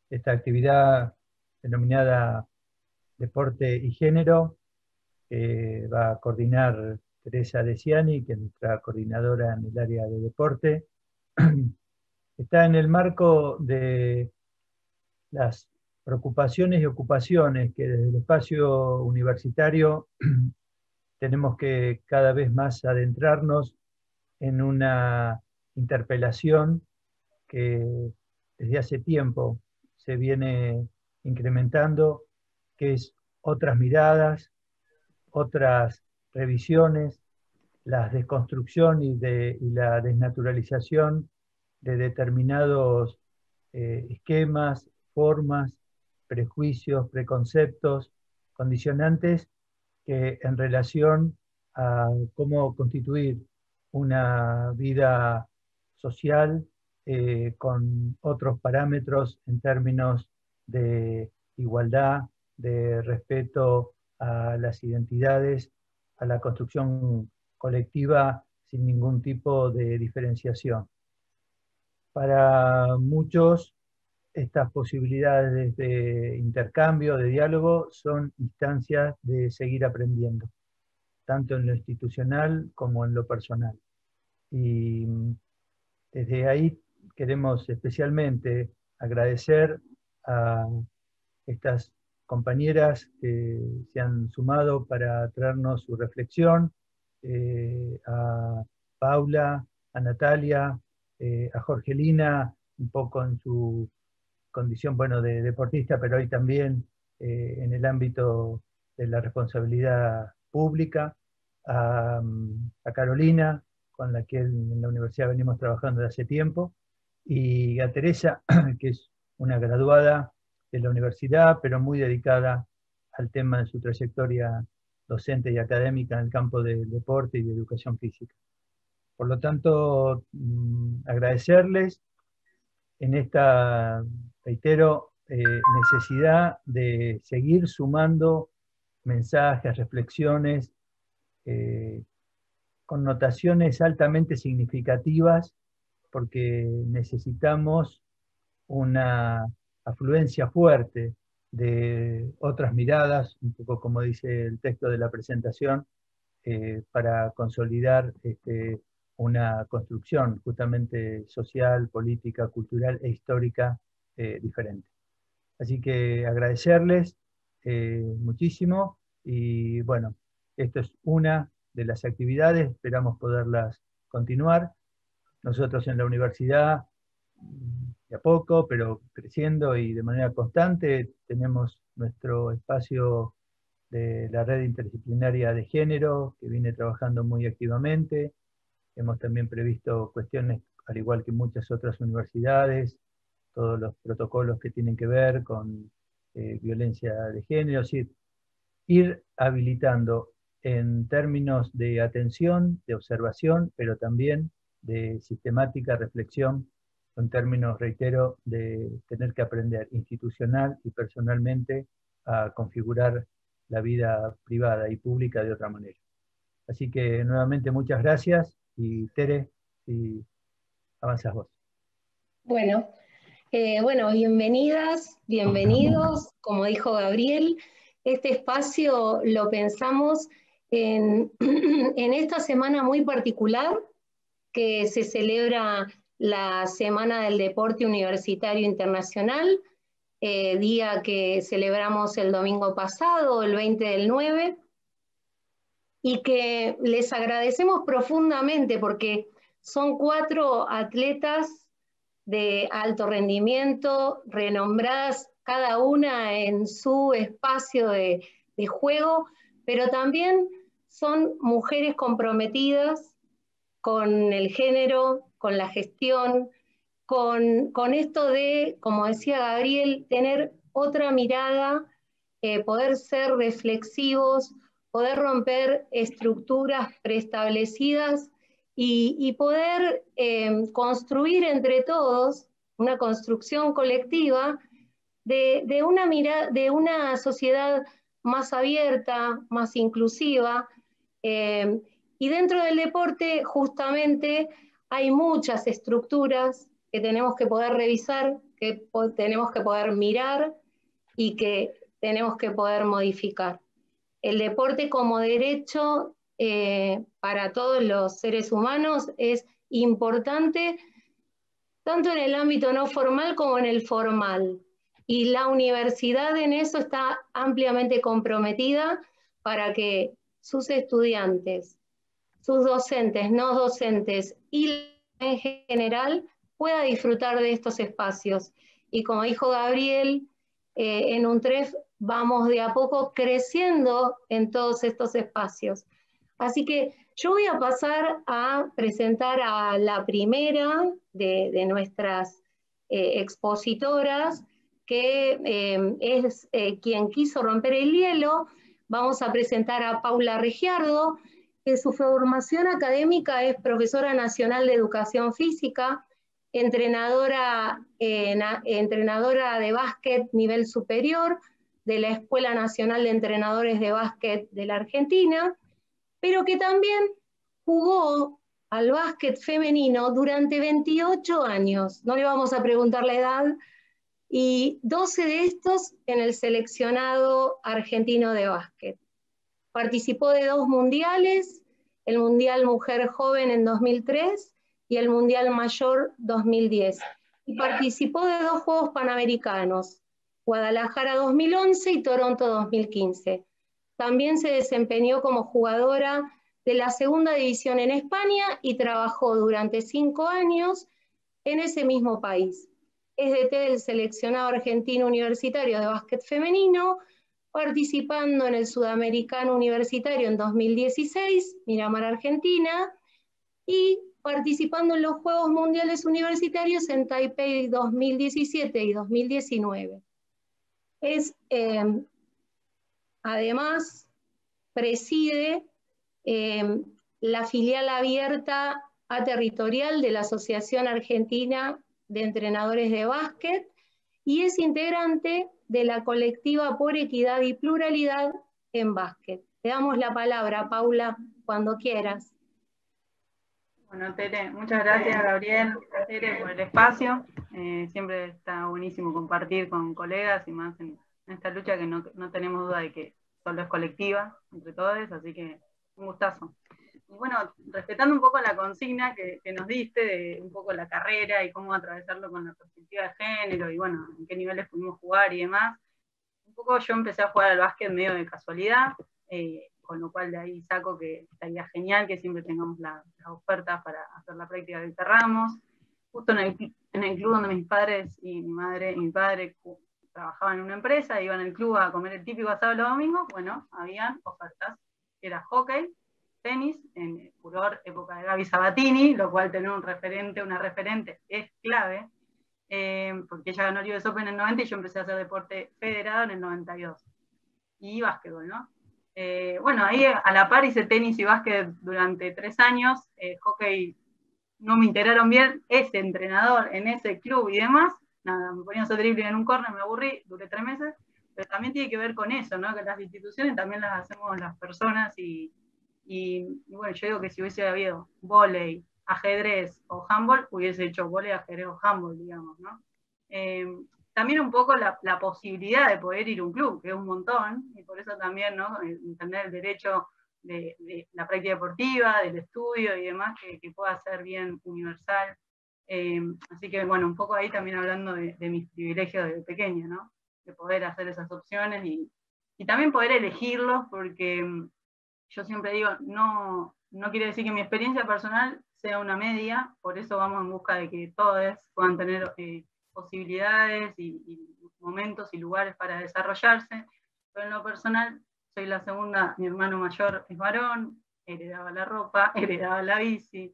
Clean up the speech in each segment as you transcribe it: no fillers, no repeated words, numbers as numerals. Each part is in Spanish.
esta actividad denominada Deporte y Género, que va a coordinar Teresa Deciani, que es nuestra coordinadora en el área de deporte. Está en el marco de las preocupaciones y ocupaciones que desde el espacio universitario tenemos que cada vez más adentrarnos en una interpelación que desde hace tiempo se viene incrementando, que es otras miradas, otras revisiones, la desconstrucción y la desnaturalización de determinados esquemas, formas, prejuicios, preconceptos, condicionantes que en relación a cómo constituir una vida social con otros parámetros en términos de igualdad, de respeto a las identidades, a la construcción colectiva sin ningún tipo de diferenciación. Para muchos, estas posibilidades de intercambio, de diálogo, son instancias de seguir aprendiendo, tanto en lo institucional como en lo personal. Y desde ahí queremos especialmente agradecer a estas compañeras que se han sumado para traernos su reflexión, a Paula, a Natalia, a Jorgelina, un poco en su condición, bueno, de deportista, pero hoy también en el ámbito de la responsabilidad pública, a Carolina, con la que en la universidad venimos trabajando desde hace tiempo, y a Teresa, que es una graduada de la universidad, pero muy dedicada al tema de su trayectoria docente y académica en el campo del deporte y de educación física. Por lo tanto, agradecerles en esta, reitero, necesidad de seguir sumando mensajes, reflexiones, connotaciones altamente significativas, porque necesitamos una afluencia fuerte de otras miradas, un poco como dice el texto de la presentación, para consolidar una construcción justamente social, política, cultural e histórica diferente. Así que agradecerles muchísimo y bueno, esto es una de las actividades, esperamos poderlas continuar. Nosotros en la universidad, de a poco, pero creciendo y de manera constante, tenemos nuestro espacio de la red interdisciplinaria de género, que viene trabajando muy activamente. Hemos también previsto cuestiones, al igual que muchas otras universidades, todos los protocolos que tienen que ver con violencia de género, es decir, ir habilitando en términos de atención, de observación, pero también de sistemática reflexión, en términos, reitero, de tener que aprender institucional y personalmente a configurar la vida privada y pública de otra manera. Así que nuevamente muchas gracias y Tere, si avanzas vos. Bueno, bienvenidas, bienvenidos. Como dijo Gabriel, este espacio lo pensamos en, en esta semana muy particular que se celebra la Semana del Deporte Universitario Internacional, día que celebramos el domingo pasado, el 20 del 9, y que les agradecemos profundamente porque son 4 atletas de alto rendimiento, renombradas cada una en su espacio de juego, pero también son mujeres comprometidas con el género, con la gestión, con esto de, como decía Gabriel, tener otra mirada, poder ser reflexivos, poder romper estructuras preestablecidas y poder construir entre todos una construcción colectiva de una sociedad más abierta, más inclusiva. Y dentro del deporte, justamente, hay muchas estructuras que tenemos que poder revisar, que tenemos que poder mirar y que tenemos que poder modificar. El deporte como derecho para todos los seres humanos es importante, tanto en el ámbito no formal como en el formal. Y la universidad en eso está ampliamente comprometida para que sus estudiantes, sus docentes, no docentes y en general pueda disfrutar de estos espacios. Y como dijo Gabriel, en UNTREF vamos de a poco creciendo en todos estos espacios. Así que yo voy a pasar a presentar a la primera de nuestras expositoras, que es quien quiso romper el hielo. Vamos a presentar a Paula Regiardo, que su formación académica es profesora nacional de educación física, entrenadora de básquet nivel superior de la Escuela Nacional de Entrenadores de Básquet de la Argentina, pero que también jugó al básquet femenino durante 28 años, no le vamos a preguntar la edad, y 12 de estos en el seleccionado argentino de básquet. Participó de 2 mundiales, el Mundial Mujer Joven en 2003 y el Mundial Mayor 2010. Y participó de 2 Juegos Panamericanos, Guadalajara 2011 y Toronto 2015. También se desempeñó como jugadora de la segunda división en España y trabajó durante 5 años en ese mismo país. Es DT del seleccionado argentino universitario de básquet femenino, participando en el Sudamericano Universitario en 2016, Miramar, Argentina, y participando en los Juegos Mundiales Universitarios en Taipei 2017 y 2019. Además, preside la filial abierta territorial de la Asociación Argentina de Entrenadores de Básquet y es integrante de la colectiva por equidad y pluralidad en básquet. Te damos la palabra, Paula, cuando quieras. Bueno, Tere, muchas gracias, Gabriel, Tere, por el espacio. Siempre está buenísimo compartir con colegas y más en esta lucha que no tenemos duda de que solo es colectiva entre todos, así que un gustazo. Y bueno, respetando un poco la consigna que nos diste de un poco la carrera y cómo atravesarlo con la perspectiva de género y bueno, en qué niveles pudimos jugar y demás, un poco yo empecé a jugar al básquet medio de casualidad, con lo cual de ahí saco que estaría genial que siempre tengamos las ofertas para hacer la práctica que querramos. Justo en el club donde mis padres y mi padre trabajaban en una empresa, iban al club a comer el típico sábado y domingo, bueno, habían ofertas, era hockey, tenis, en furor época de Gaby Sabatini, lo cual tener un referente, una referente es clave, porque ella ganó el US Open en el 90 y yo empecé a hacer deporte federado en el 92. Y básquetbol, ¿no? Bueno, ahí a la par hice tenis y básquet durante 3 años, hockey no me integraron bien, ese entrenador en ese club y demás, nada, me ponían a hacer dribbling en un corner, me aburrí, duré 3 meses, pero también tiene que ver con eso, ¿no? Que las instituciones también las hacemos las personas y bueno, yo digo que si hubiese habido vóley, ajedrez o handball, hubiese hecho vóley, ajedrez o handball, digamos, ¿no? También un poco la posibilidad de poder ir a un club, que es un montón, y por eso también, ¿no? Entender el derecho de la práctica deportiva, del estudio y demás, que pueda ser bien universal. Así que, bueno, un poco ahí también hablando de mis privilegios desde pequeña, ¿no? De poder hacer esas opciones y también poder elegirlos, porque yo siempre digo, no quiere decir que mi experiencia personal sea una media, por eso vamos en busca de que todos puedan tener posibilidades y momentos y lugares para desarrollarse, pero en lo personal soy la segunda, mi hermano mayor es varón, heredaba la ropa, heredaba la bici,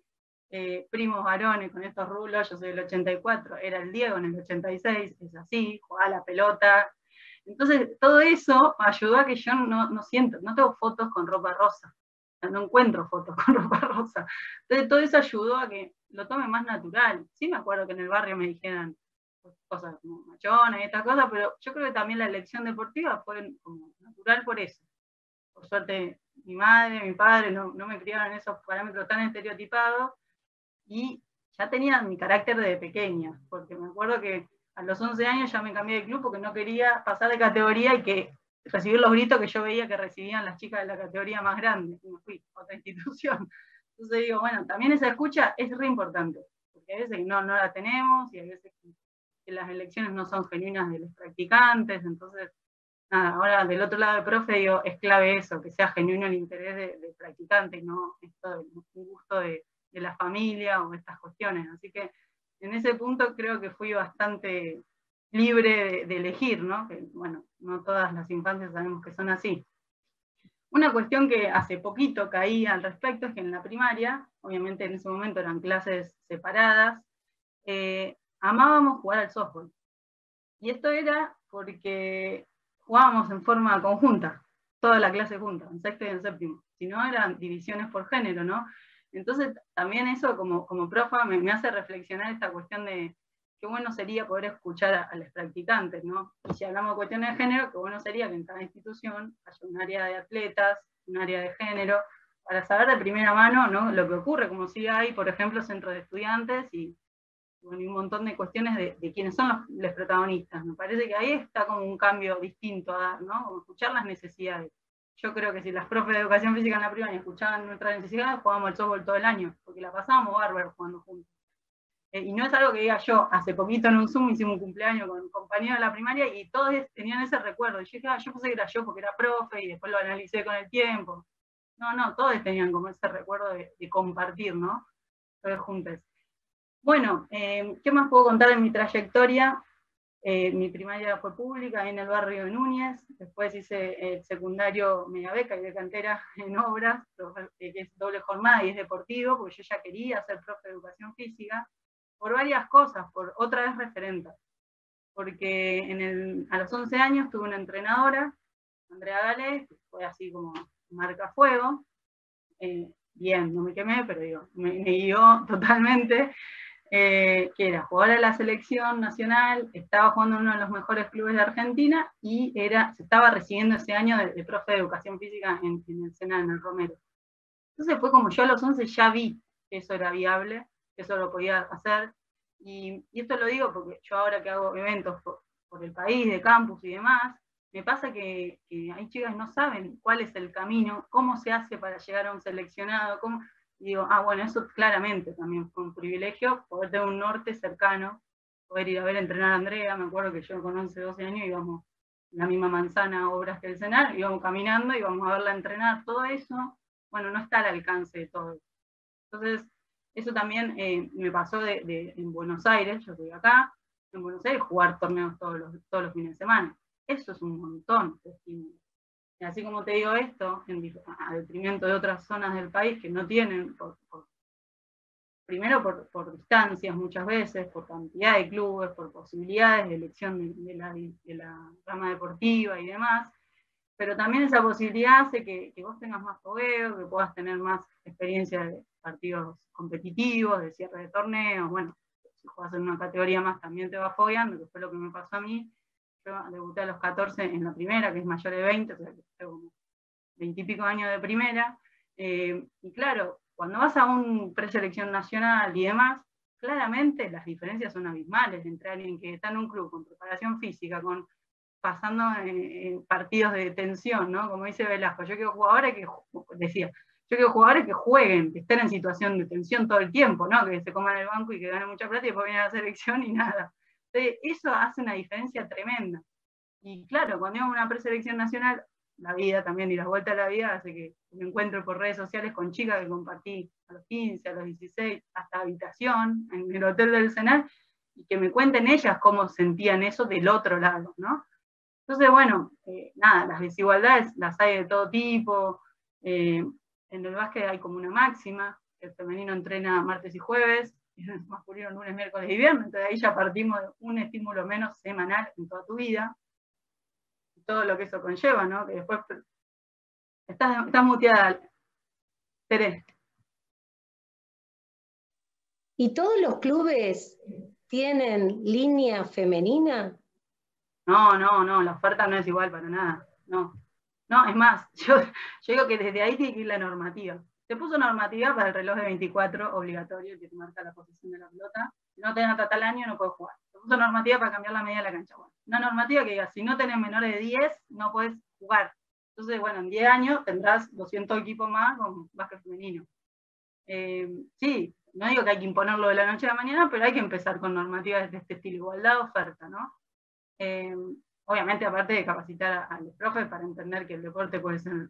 primos varones con estos rulos, yo soy del 84, era el Diego en el 86, es así, jugaba la pelota. Entonces, todo eso ayudó a que yo no tengo fotos con ropa rosa, no encuentro fotos con ropa rosa. Entonces, todo eso ayudó a que lo tome más natural. Sí me acuerdo que en el barrio me dijeran cosas como machonas y estas cosas, pero yo creo que también la elección deportiva fue como natural por eso. Por suerte, mi madre, mi padre no me criaron en esos parámetros tan estereotipados, y ya tenía mi carácter de pequeña, porque me acuerdo que a los 11 años ya me cambié de club porque no quería pasar de categoría y recibir los gritos que yo veía que recibían las chicas de la categoría más grande, y me fui a otra institución. Entonces digo, bueno, también esa escucha es re importante, porque a veces no la tenemos, y a veces que las elecciones no son genuinas de los practicantes, entonces, nada, ahora del otro lado del profe digo, es clave eso, que sea genuino el interés del practicante, y no esto de un gusto de la familia o estas cuestiones. Así que en ese punto creo que fui bastante libre de elegir, ¿no? Que, bueno, no todas las infancias sabemos que son así. Una cuestión que hace poquito caí al respecto es que en la primaria, obviamente en ese momento eran clases separadas, amábamos jugar al softball. Y esto era porque jugábamos en forma conjunta, toda la clase junta, en sexto y en séptimo. Si no, eran divisiones por género, ¿no? Entonces, también eso como profa me hace reflexionar esta cuestión de qué bueno sería poder escuchar a los practicantes, ¿no? Y si hablamos de cuestiones de género, qué bueno sería que en cada institución haya un área de atletas, un área de género, para saber de primera mano, ¿no?, lo que ocurre, como si hay, por ejemplo, centros de estudiantes y un montón de cuestiones de quiénes son los protagonistas. Me parece que ahí está como un cambio distinto a dar, ¿no? Como escuchar las necesidades. Yo creo que si las profes de educación física en la primaria escuchaban nuestras necesidades, jugábamos al softball todo el año, porque la pasábamos bárbaro jugando juntos. Y no es algo que diga yo, hace poquito en un Zoom hicimos un cumpleaños con compañeros de la primaria y todos tenían ese recuerdo. Y yo dije, yo pensé que era yo porque era profe y después lo analicé con el tiempo. No, todos tenían como ese recuerdo de compartir, ¿no? Todos juntos. Bueno, ¿qué más puedo contar de mi trayectoria? Mi primaria fue pública, en el barrio de Núñez, después hice el secundario media beca y beca entera en obras, que es doble jornada y es deportivo, porque yo ya quería ser profe de educación física, por varias cosas, por otra vez referentes. Porque a los 11 años tuve una entrenadora, Andrea Galés, que fue así como marca fuego, bien, no me quemé, pero digo, me guió totalmente, que era jugadora de la selección nacional, estaba jugando en uno de los mejores clubes de Argentina y se estaba recibiendo ese año de profe de educación física en el Senado, en el Romero. Entonces fue como yo a los 11 ya vi que eso era viable, que eso lo podía hacer, y esto lo digo porque yo ahora que hago eventos por el país, de campus y demás, me pasa que hay chicas que no saben cuál es el camino, cómo se hace para llegar a un seleccionado, y digo, bueno, eso claramente también fue un privilegio, poder tener un norte cercano, poder ir a ver entrenar a Andrea. Me acuerdo que yo con 11, 12 años íbamos en la misma manzana, obras que el Senar, íbamos caminando, íbamos a verla entrenar, todo eso, bueno, no está al alcance de todo. Entonces, eso también me pasó en Buenos Aires, yo estoy acá, en Buenos Aires, jugar torneos todos los fines de semana. Eso es un montón de estímulos. Y así como te digo esto, a detrimento de otras zonas del país que no tienen, primero por distancias muchas veces, por cantidad de clubes, por posibilidades de elección de la rama deportiva y demás, pero también esa posibilidad hace que vos tengas más fogueo, que puedas tener más experiencia de partidos competitivos, de cierre de torneos. Bueno, si jugás en una categoría más también te vas fogueando, que fue lo que me pasó a mí. Yo debuté a los 14 en la primera, que es mayor de 20, o sea que tengo 20 y pico años de primera, y claro, cuando vas a un preselección nacional y demás, claramente las diferencias son abismales entre alguien que está en un club con preparación física, pasando en partidos de tensión, ¿no? Como dice Velasco, yo quiero jugadores que jueguen, que estén en situación de tensión todo el tiempo, ¿no? Que se coman el banco y que ganen mucha plata y después vienen a la selección y nada. Entonces, eso hace una diferencia tremenda. Y claro, cuando íbamos a una preselección nacional, la vida también y las vueltas a la vida hace que me encuentro por redes sociales con chicas que compartí a los 15, a los 16, hasta habitación en el hotel del Senar, y que me cuenten ellas cómo sentían eso del otro lado, ¿no? Entonces, bueno, nada, las desigualdades las hay de todo tipo. En el básquet hay como una máxima, que el femenino entrena martes y jueves, y el masculino lunes, miércoles y viernes, entonces ahí ya partimos de un estímulo menos semanal en toda tu vida, y todo lo que eso conlleva, ¿no? Que después estás muteada, Tere. ¿Y todos los clubes tienen línea femenina? No, la oferta no es igual para nada, no, es más, yo digo que desde ahí tiene que ir la normativa. Se puso normativa para el reloj de 24 obligatorio que te marca la posición de la pelota. Si no tenés hasta tal año no puedes jugar. Se puso normativa para cambiar la medida de la cancha. Bueno, una normativa que diga, si no tenés menores de 10, no puedes jugar. Entonces, bueno, en 10 años tendrás 200 equipos más con básquet femenino. Sí, no digo que hay que imponerlo de la noche a la mañana, pero hay que empezar con normativas de este estilo, igualdad de oferta, ¿no? Obviamente, aparte de capacitar a los profes para entender que el deporte puede ser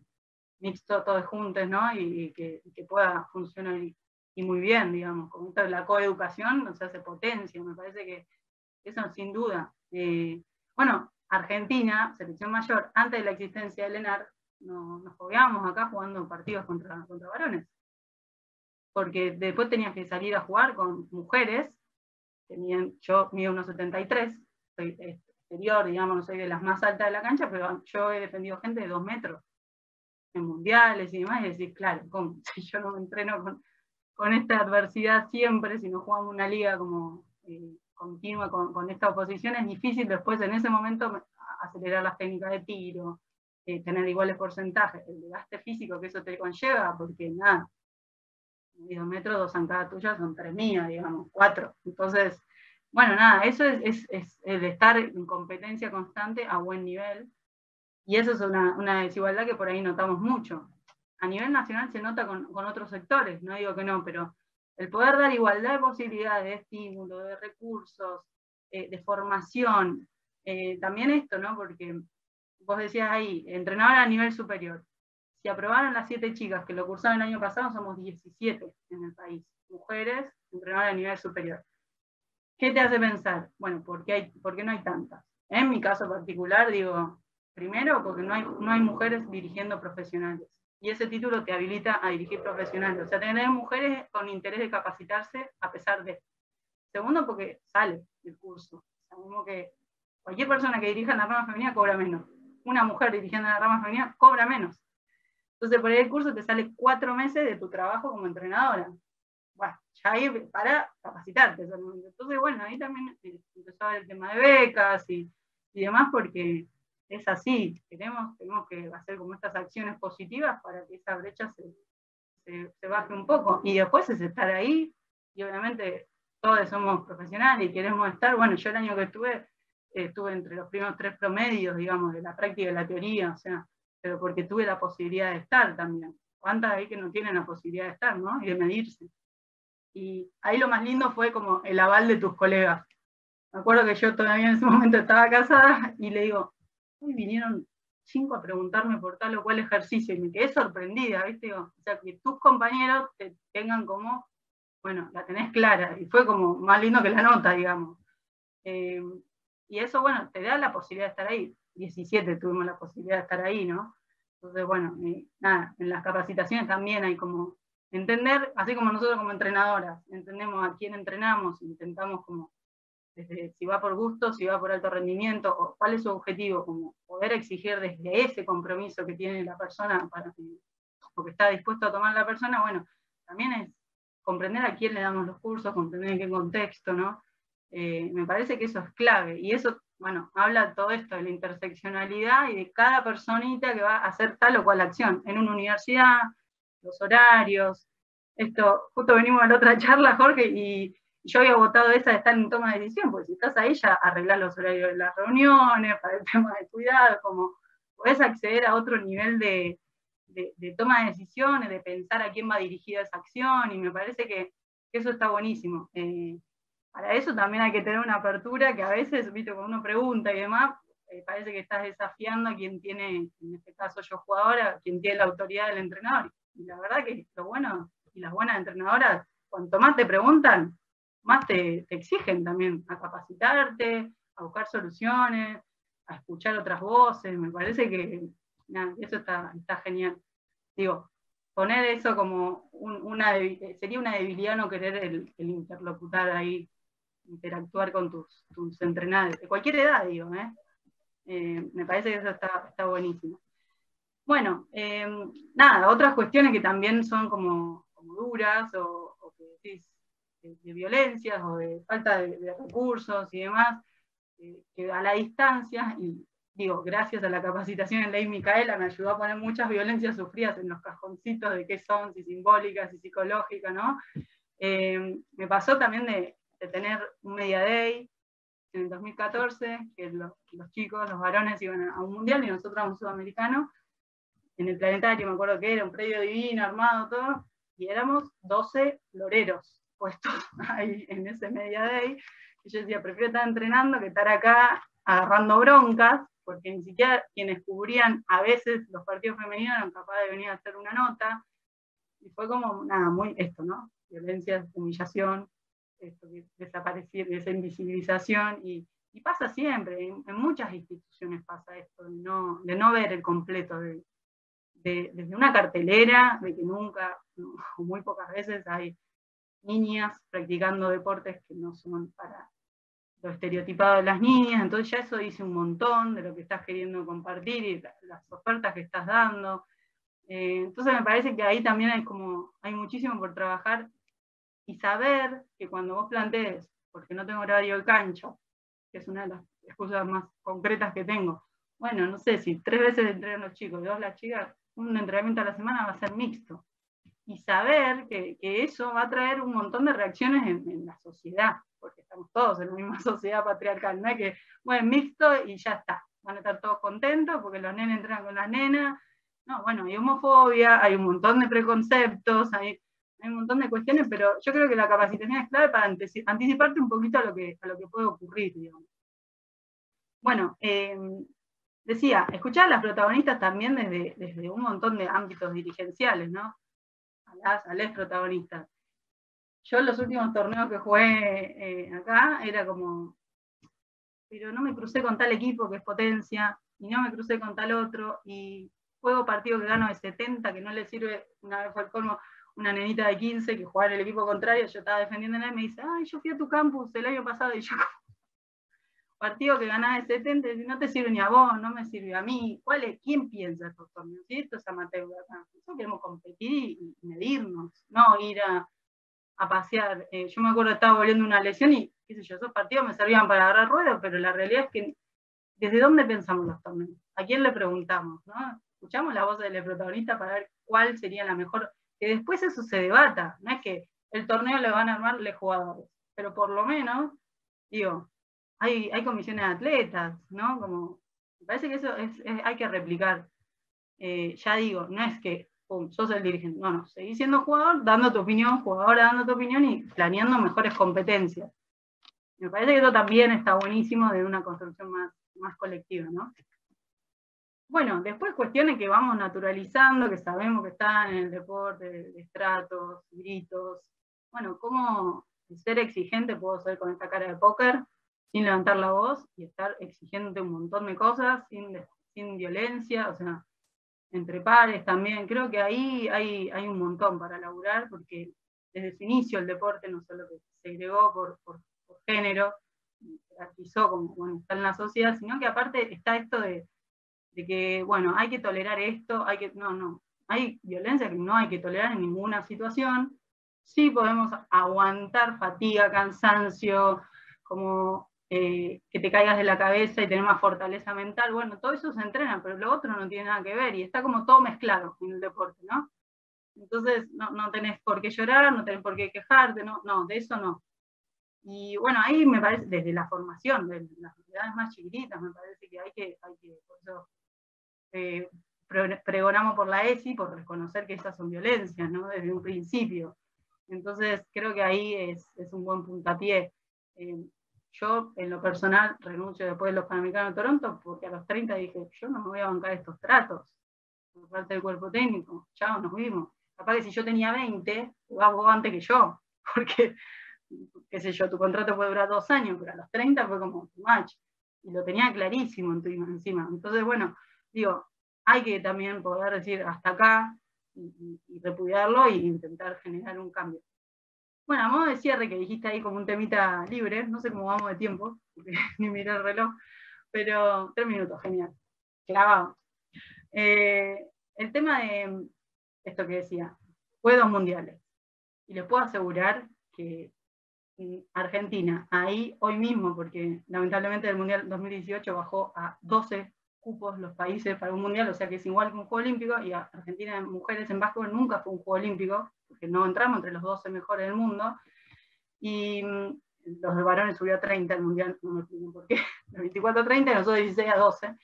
mixto, todos juntos, ¿no? Y que pueda funcionar y muy bien, digamos. Con esto de la coeducación nos hace potencia, me parece que eso sin duda. Bueno, Argentina, selección mayor, antes de la existencia del ENAR, nos fogueábamos acá jugando partidos contra varones. Porque después tenías que salir a jugar con mujeres, yo mido 1,73, soy exterior, digamos, no soy de las más altas de la cancha, pero yo he defendido gente de 2 metros en mundiales y demás, y decís, claro, ¿cómo? Si yo no me entreno con esta adversidad siempre, si no jugamos una liga como continua con esta oposición, es difícil después en ese momento acelerar las técnicas de tiro, tener iguales porcentajes, el desgaste físico que eso te conlleva, porque nada, 2 metros, 2 zancadas tuyas son 3 mías, digamos, 4. Entonces, bueno, nada, eso es el estar en competencia constante a buen nivel, y eso es una desigualdad que por ahí notamos mucho. A nivel nacional se nota con otros sectores, no digo que no, pero el poder dar igualdad de posibilidades, de estímulo, de recursos, de formación, también esto, ¿no? Porque vos decías ahí, entrenadora a nivel superior. Si aprobaron las 7 chicas que lo cursaron el año pasado, somos 17 en el país, mujeres entrenadoras a nivel superior. ¿Qué te hace pensar? Bueno, ¿por qué no hay tantas? En mi caso particular, digo, primero, porque no hay mujeres dirigiendo profesionales. Y ese título te habilita a dirigir profesionales. O sea, tener mujeres con interés de capacitarse a pesar de. Segundo, porque sale el curso. O sea, como que cualquier persona que dirija en la rama femenina cobra menos. Una mujer dirigiendo en la rama femenina cobra menos. Entonces, por ahí el curso te sale 4 meses de tu trabajo como entrenadora. Bueno, ya ahí para capacitarte. Entonces, bueno, ahí también empezó a ver el tema de becas y demás, porque es así, tenemos que hacer como estas acciones positivas para que esa brecha se baje un poco. Y después es estar ahí, y obviamente todos somos profesionales y queremos estar. Bueno, yo el año que estuve entre los primeros 3 promedios, digamos, de la práctica y de la teoría, o sea, pero porque tuve la posibilidad de estar también. ¿Cuántas hay que no tienen la posibilidad de estar, ¿no? Y de medirse. Y ahí lo más lindo fue como el aval de tus colegas. Me acuerdo que yo todavía en ese momento estaba casada y le digo, hoy vinieron 5 a preguntarme por tal o cual ejercicio y me quedé sorprendida, ¿viste? O sea, que tus compañeros te tengan como, bueno, la tenés clara, y fue como más lindo que la nota, digamos. Y eso, bueno, te da la posibilidad de estar ahí. 17 tuvimos la posibilidad de estar ahí, ¿no? Entonces, bueno, nada, en las capacitaciones también hay como entender, así como nosotros como entrenadoras, entendemos a quién entrenamos, intentamos como, desde si va por gusto, si va por alto rendimiento, o cuál es su objetivo, como poder exigir desde ese compromiso que tiene la persona, o que está dispuesto a tomar la persona, bueno, también es comprender a quién le damos los cursos, comprender en qué contexto, ¿no? Me parece que eso es clave, y eso, bueno, habla todo esto de la interseccionalidad y de cada personita que va a hacer tal o cual acción, en una universidad, los horarios, esto, justo venimos a la otra charla, Jorge, y yo había votado esa de estar en toma de decisión, porque si estás ahí ya arreglás los horarios de las reuniones, para el tema de cuidado, como podés acceder a otro nivel de toma de decisiones, de pensar a quién va dirigida esa acción, y me parece que eso está buenísimo. Para eso también hay que tener una apertura que a veces, viste, cuando uno pregunta y demás, parece que estás desafiando a quien tiene, en este caso yo jugadora, quien tiene la autoridad del entrenador. Y la verdad que lo bueno y las buenas entrenadoras, cuanto más te preguntan, más te exigen también a capacitarte, a buscar soluciones, a escuchar otras voces. Me parece que nada, eso está genial. Digo, poner eso como sería una debilidad no querer el interlocutar ahí, interactuar con tus entrenados, de cualquier edad, digo, me parece que eso está buenísimo. Bueno, nada, otras cuestiones que también son como duras, o que decís, de violencias, o de falta de recursos y demás, que a la distancia, y digo, gracias a la capacitación en ley Micaela, me ayudó a poner muchas violencias sufridas en los cajoncitos de qué son, si simbólicas, si psicológicas, ¿no? Me pasó también de tener un Media Day en el 2014, que los chicos, los varones iban a un mundial y nosotros a un sudamericano, en el planetario, me acuerdo que era un predio divino, armado, todo, y éramos 12 loreros puestos ahí en ese Media Day, y yo decía, prefiero estar entrenando que estar acá agarrando broncas, porque ni siquiera quienes cubrían a veces los partidos femeninos eran capaces de venir a hacer una nota, y fue como, nada, muy esto, ¿no? Violencia, humillación, esto, desaparecer, esa invisibilización, y pasa siempre, en muchas instituciones pasa esto, de no ver el completo, desde una cartelera, de que nunca, o muy pocas veces, hay niñas practicando deportes que no son para lo estereotipado de las niñas, entonces ya eso dice un montón de lo que estás queriendo compartir y las ofertas que estás dando. Entonces me parece que ahí también hay muchísimo por trabajar y saber que cuando vos plantees, porque no tengo horario de cancha, que es una de las excusas más concretas que tengo, bueno, no sé, si 3 veces entrenan los chicos y 2 las chicas, un entrenamiento a la semana va a ser mixto. Y saber que eso va a traer un montón de reacciones en la sociedad, porque estamos todos en la misma sociedad patriarcal, no es que, bueno, mixto y ya está, van a estar todos contentos porque los nenes entrenan con las nenas. No, bueno, hay homofobia, hay un montón de preconceptos, hay un montón de cuestiones, pero yo creo que la capacitación es clave para anticiparte un poquito a lo que puede ocurrir, digamos. Bueno, decía, escuchar a las protagonistas también desde un montón de ámbitos dirigenciales, ¿no? A las protagonistas. Yo en los últimos torneos que jugué acá era como, pero no me crucé con tal equipo que es potencia, y no me crucé con tal otro, y juego partido que gano de 70, que no le sirve, una vez fue el colmo, una nenita de 15 que jugaba en el equipo contrario, yo estaba defendiéndola y me dice, ay, yo fui a tu campus el año pasado, y yo, partido que ganás de 70, no te sirve ni a vos, no me sirve a mí. ¿Quién piensa estos torneos? Si esto es amateur acá. Nosotros queremos competir y medirnos, no ir a pasear. Yo me acuerdo que estaba volviendo una lesión y, qué sé yo, esos partidos me servían para agarrar ruedas, pero la realidad es que, ¿desde dónde pensamos los torneos? ¿A quién le preguntamos? ¿No? Escuchamos la voz del protagonista para ver cuál sería la mejor. Que después eso se debata, no es que el torneo le van a armar los jugadores, pero por lo menos, digo, hay comisiones de atletas, ¿no? Como, me parece que eso hay que replicar. Ya digo, no es que sos el dirigente, no, seguís siendo jugador, dando tu opinión, jugadora dando tu opinión y planeando mejores competencias. Me parece que eso también está buenísimo de una construcción más colectiva, ¿no? Bueno, después cuestiones que vamos naturalizando, que sabemos que están en el deporte, de estratos, gritos. Bueno, ¿cómo ser exigente puedo ser con esta cara de póker? Sin levantar la voz y estar exigiéndote un montón de cosas, sin violencia, o sea, entre pares también. Creo que ahí hay un montón para laburar, porque desde su inicio el deporte no solo que se segregó por género, jerarquizó como, bueno, está en la sociedad, sino que aparte está esto de que, bueno, hay que tolerar esto, hay violencia que no hay que tolerar en ninguna situación. Sí podemos aguantar fatiga, cansancio, como que te caigas de la cabeza y tener más fortaleza mental, bueno, todo eso se entrena, pero lo otro no tiene nada que ver, y está como todo mezclado en el deporte, ¿no? Entonces no tenés por qué llorar, no tenés por qué quejarte, no, de eso no. Y bueno, ahí me parece, desde la formación, de las edades más chiquititas, me parece que hay que por eso pregonamos por la ESI, por reconocer que esas son violencias, ¿no? Desde un principio. Entonces creo que ahí es un buen puntapié. Yo, en lo personal, renuncio después de los Panamericanos de Toronto, porque a los 30 dije, yo no me voy a bancar estos tratos por parte del cuerpo técnico. Chao, nos vimos. Capaz que si yo tenía 20, jugás vos antes que yo, porque, qué sé yo, tu contrato puede durar 2 años, pero a los 30 fue como too much. Y lo tenía clarísimo encima. Entonces, bueno, digo, hay que también poder decir hasta acá y repudiarlo e intentar generar un cambio. Bueno, a modo de cierre, que dijiste ahí como un temita libre, no sé cómo vamos de tiempo, porque ni miré el reloj, pero 3 minutos, genial, clavado. El tema de esto que decía, juegos mundiales, y les puedo asegurar que Argentina, ahí hoy mismo, porque lamentablemente el Mundial 2018 bajó a 12 cupos los países para un mundial, o sea que es igual que un juego olímpico, y Argentina en mujeres en básquetbol nunca fue un juego olímpico, porque no entramos entre los 12 mejores del mundo, y los de varones subió a 30 el mundial, no me explico por qué, de 24 a 30 y nosotros 16 a 12,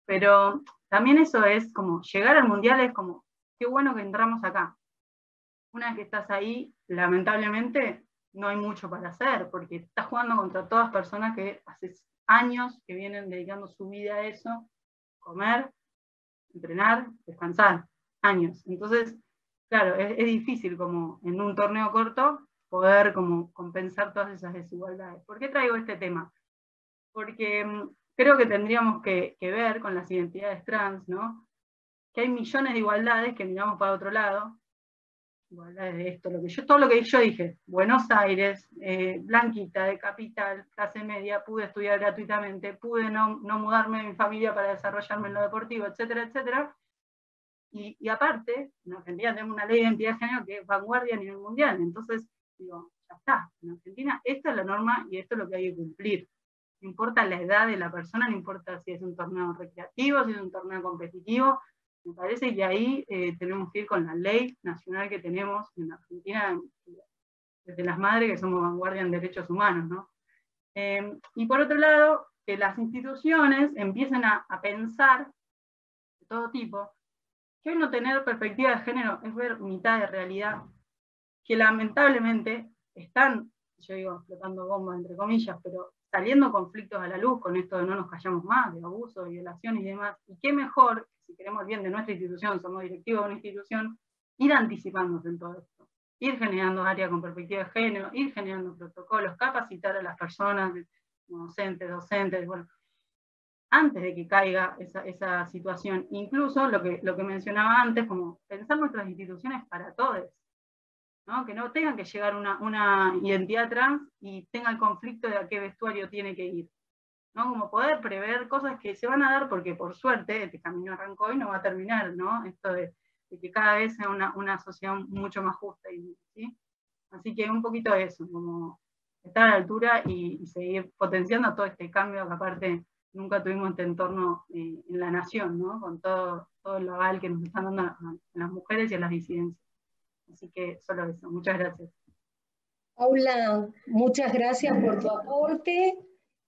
pero también eso es como, llegar al mundial es como, qué bueno que entramos acá. Una vez que estás ahí, lamentablemente, no hay mucho para hacer, porque estás jugando contra todas personas que hace años que vienen dedicando su vida a eso, comer, entrenar, descansar, años. Entonces, claro, es difícil como en un torneo corto poder como compensar todas esas desigualdades. ¿Por qué traigo este tema? Porque creo que tendríamos que ver con las identidades trans, ¿no? Que hay millones de igualdades que miramos para otro lado, igualdades de esto, todo lo que yo dije, Buenos Aires, blanquita, de capital, clase media, pude estudiar gratuitamente, pude no mudarme de mi familia para desarrollarme en lo deportivo, etcétera, etcétera. Y aparte, en Argentina tenemos una ley de identidad de género que es vanguardia a nivel mundial, entonces digo, ya está, en Argentina esta es la norma y esto es lo que hay que cumplir. No importa la edad de la persona, no importa si es un torneo recreativo, si es un torneo competitivo, me parece que ahí tenemos que ir con la ley nacional que tenemos en Argentina, desde las madres que somos vanguardia en derechos humanos, ¿no? Y por otro lado, que las instituciones empiecen a pensar, de todo tipo, que hoy no tener perspectiva de género es ver mitad de realidad, que lamentablemente están, yo digo, explotando bombas entre comillas, pero saliendo conflictos a la luz con esto de no nos callamos más, de abuso, de violación y demás, y qué mejor, si queremos el bien de nuestra institución, somos directivos de una institución, ir anticipándose en todo esto, ir generando áreas con perspectiva de género, ir generando protocolos, capacitar a las personas, docentes, bueno, antes de que caiga esa situación, incluso lo que mencionaba antes, como pensar nuestras instituciones para todos, ¿no? Que no tengan que llegar una identidad trans y tenga el conflicto de a qué vestuario tiene que ir, ¿no? Como poder prever cosas que se van a dar porque por suerte este camino arrancó y no va a terminar, ¿no? Esto de que cada vez sea una sociedad mucho más justa, ¿sí? Así que un poquito eso, como estar a la altura y seguir potenciando todo este cambio que aparte nunca tuvimos este entorno en la nación, ¿no? Con todo el aval que nos están dando a las mujeres y a las disidencias. Así que solo eso, muchas gracias. Paula, muchas gracias por tu aporte.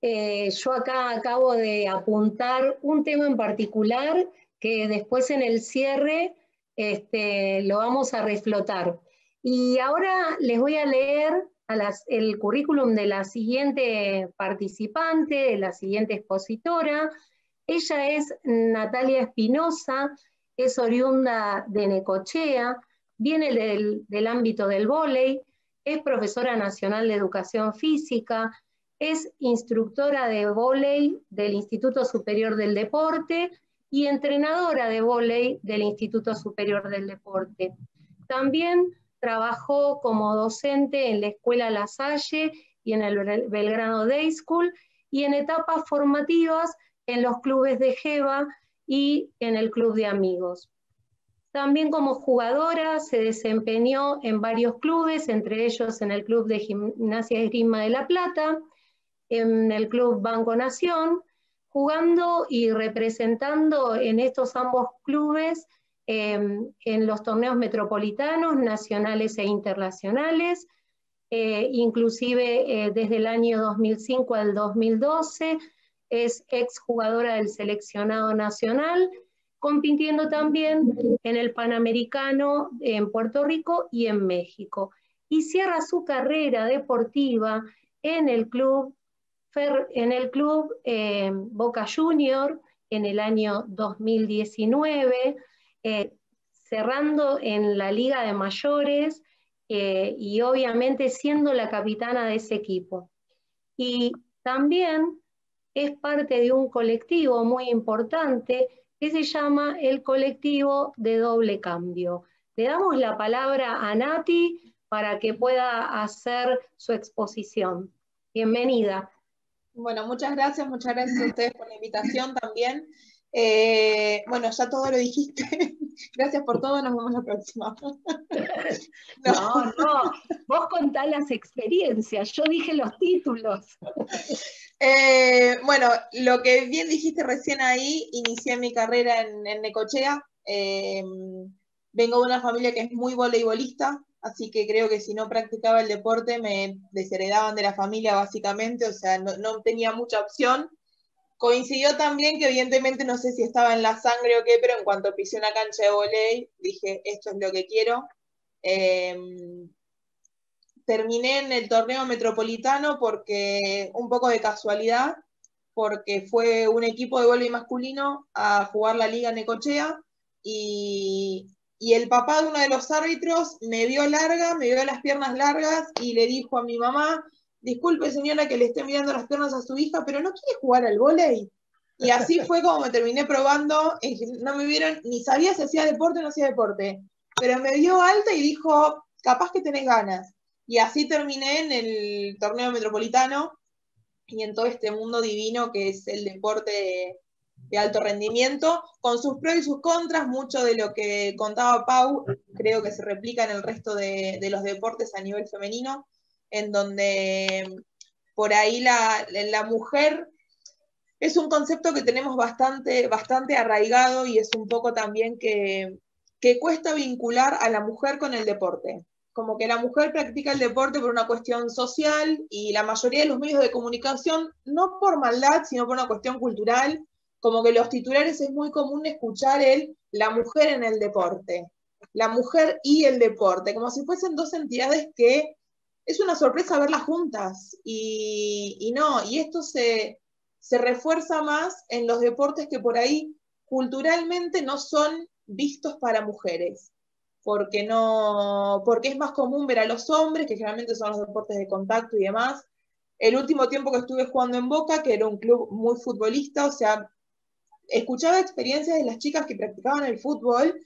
Yo acá acabo de apuntar un tema en particular que después en el cierre lo vamos a reflotar. Y ahora les voy a leer el currículum de la siguiente participante, de la siguiente expositora. Ella es Natalia Espinosa, es oriunda de Necochea, viene del ámbito del vóley, es profesora nacional de educación física, es instructora de vóley del Instituto Superior del Deporte y entrenadora de vóley del Instituto Superior del Deporte. También trabajó como docente en la Escuela La Salle y en el Belgrano Day School y en etapas formativas en los clubes de Jeva y en el Club de Amigos. También como jugadora se desempeñó en varios clubes, entre ellos en el Club de Gimnasia y Esgrima de La Plata, en el Club Banco Nación, jugando y representando en estos ambos clubes en los torneos metropolitanos, nacionales e internacionales, inclusive desde el año 2005 al 2012, es exjugadora del seleccionado nacional, compitiendo también en el Panamericano en Puerto Rico y en México. Y cierra su carrera deportiva en el club Boca Junior en el año 2019, cerrando en la Liga de Mayores y obviamente siendo la capitana de ese equipo. Y también es parte de un colectivo muy importante que se llama el colectivo de Doble Cambio. Le damos la palabra a Nati para que pueda hacer su exposición. Bienvenida. Bueno, muchas gracias a ustedes por la invitación también. Bueno, ya todo lo dijiste. Gracias por todo, nos vemos la próxima. No, no, vos contás las experiencias, yo dije los títulos. Bueno, lo que bien dijiste recién ahí, inicié mi carrera en Necochea. Vengo de una familia que es muy voleibolista, así que creo que si no practicaba el deporte me desheredaban de la familia básicamente, o sea, no tenía mucha opción. Coincidió también que evidentemente no sé si estaba en la sangre o qué, pero en cuanto pisé una cancha de volei, dije, esto es lo que quiero. Terminé en el torneo metropolitano porque, un poco de casualidad, porque fue un equipo de voleibol masculino a jugar la Liga Necochea y el papá de uno de los árbitros me vio larga, me vio las piernas largas y le dijo a mi mamá, disculpe señora que le esté mirando las piernas a su hija, pero ¿no quiere jugar al vóley? Y así fue como me terminé probando, no me vieron, ni sabía si hacía deporte o no hacía deporte, pero me vio alta y dijo, capaz que tenés ganas. Y así terminé en el torneo metropolitano y en todo este mundo divino que es el deporte de alto rendimiento, con sus pros y sus contras. Mucho de lo que contaba Pau creo que se replica en el resto de los deportes a nivel femenino, en donde por ahí la mujer es un concepto que tenemos bastante arraigado y es un poco también que cuesta vincular a la mujer con el deporte. Como que la mujer practica el deporte por una cuestión social y la mayoría de los medios de comunicación, no por maldad, sino por una cuestión cultural, como que los titulares es muy común escuchar la mujer en el deporte, la mujer y el deporte, como si fuesen dos entidades que es una sorpresa verlas juntas. Y no, y esto se refuerza más en los deportes que por ahí culturalmente no son vistos para mujeres, porque es más común ver a los hombres, que generalmente son los deportes de contacto y demás. El último tiempo que estuve jugando en Boca, que era un club muy futbolista, o sea, escuchaba experiencias de las chicas que practicaban el fútbol,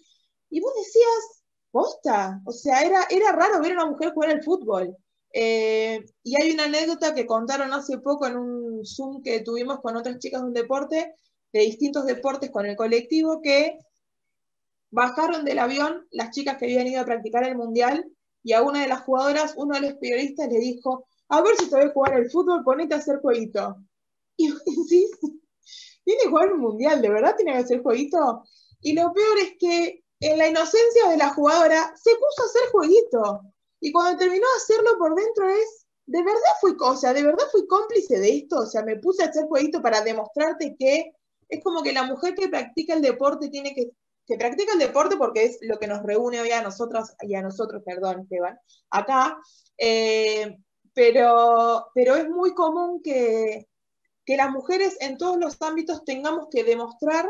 y vos decías, posta, o sea, era raro ver a una mujer jugar al fútbol. Y hay una anécdota que contaron hace poco en un Zoom que tuvimos con otras chicas de un deporte, de distintos deportes con el colectivo, que bajaron del avión las chicas que habían ido a practicar el mundial y a una de las jugadoras, uno de los periodistas le dijo, a ver si sabés jugar al fútbol, ponete a hacer jueguito. Y vos decís, tiene que jugar un mundial, ¿de verdad tiene que hacer jueguito? Y lo peor es que en la inocencia de la jugadora se puso a hacer jueguito. Y cuando terminó de hacerlo por dentro de verdad fui cómplice de esto, o sea, me puse a hacer jueguito para demostrarte que es como que la mujer que practica el deporte tiene que practica el deporte porque es lo que nos reúne hoy a nosotros, perdón, Esteban, acá, pero es muy común que las mujeres en todos los ámbitos tengamos que demostrar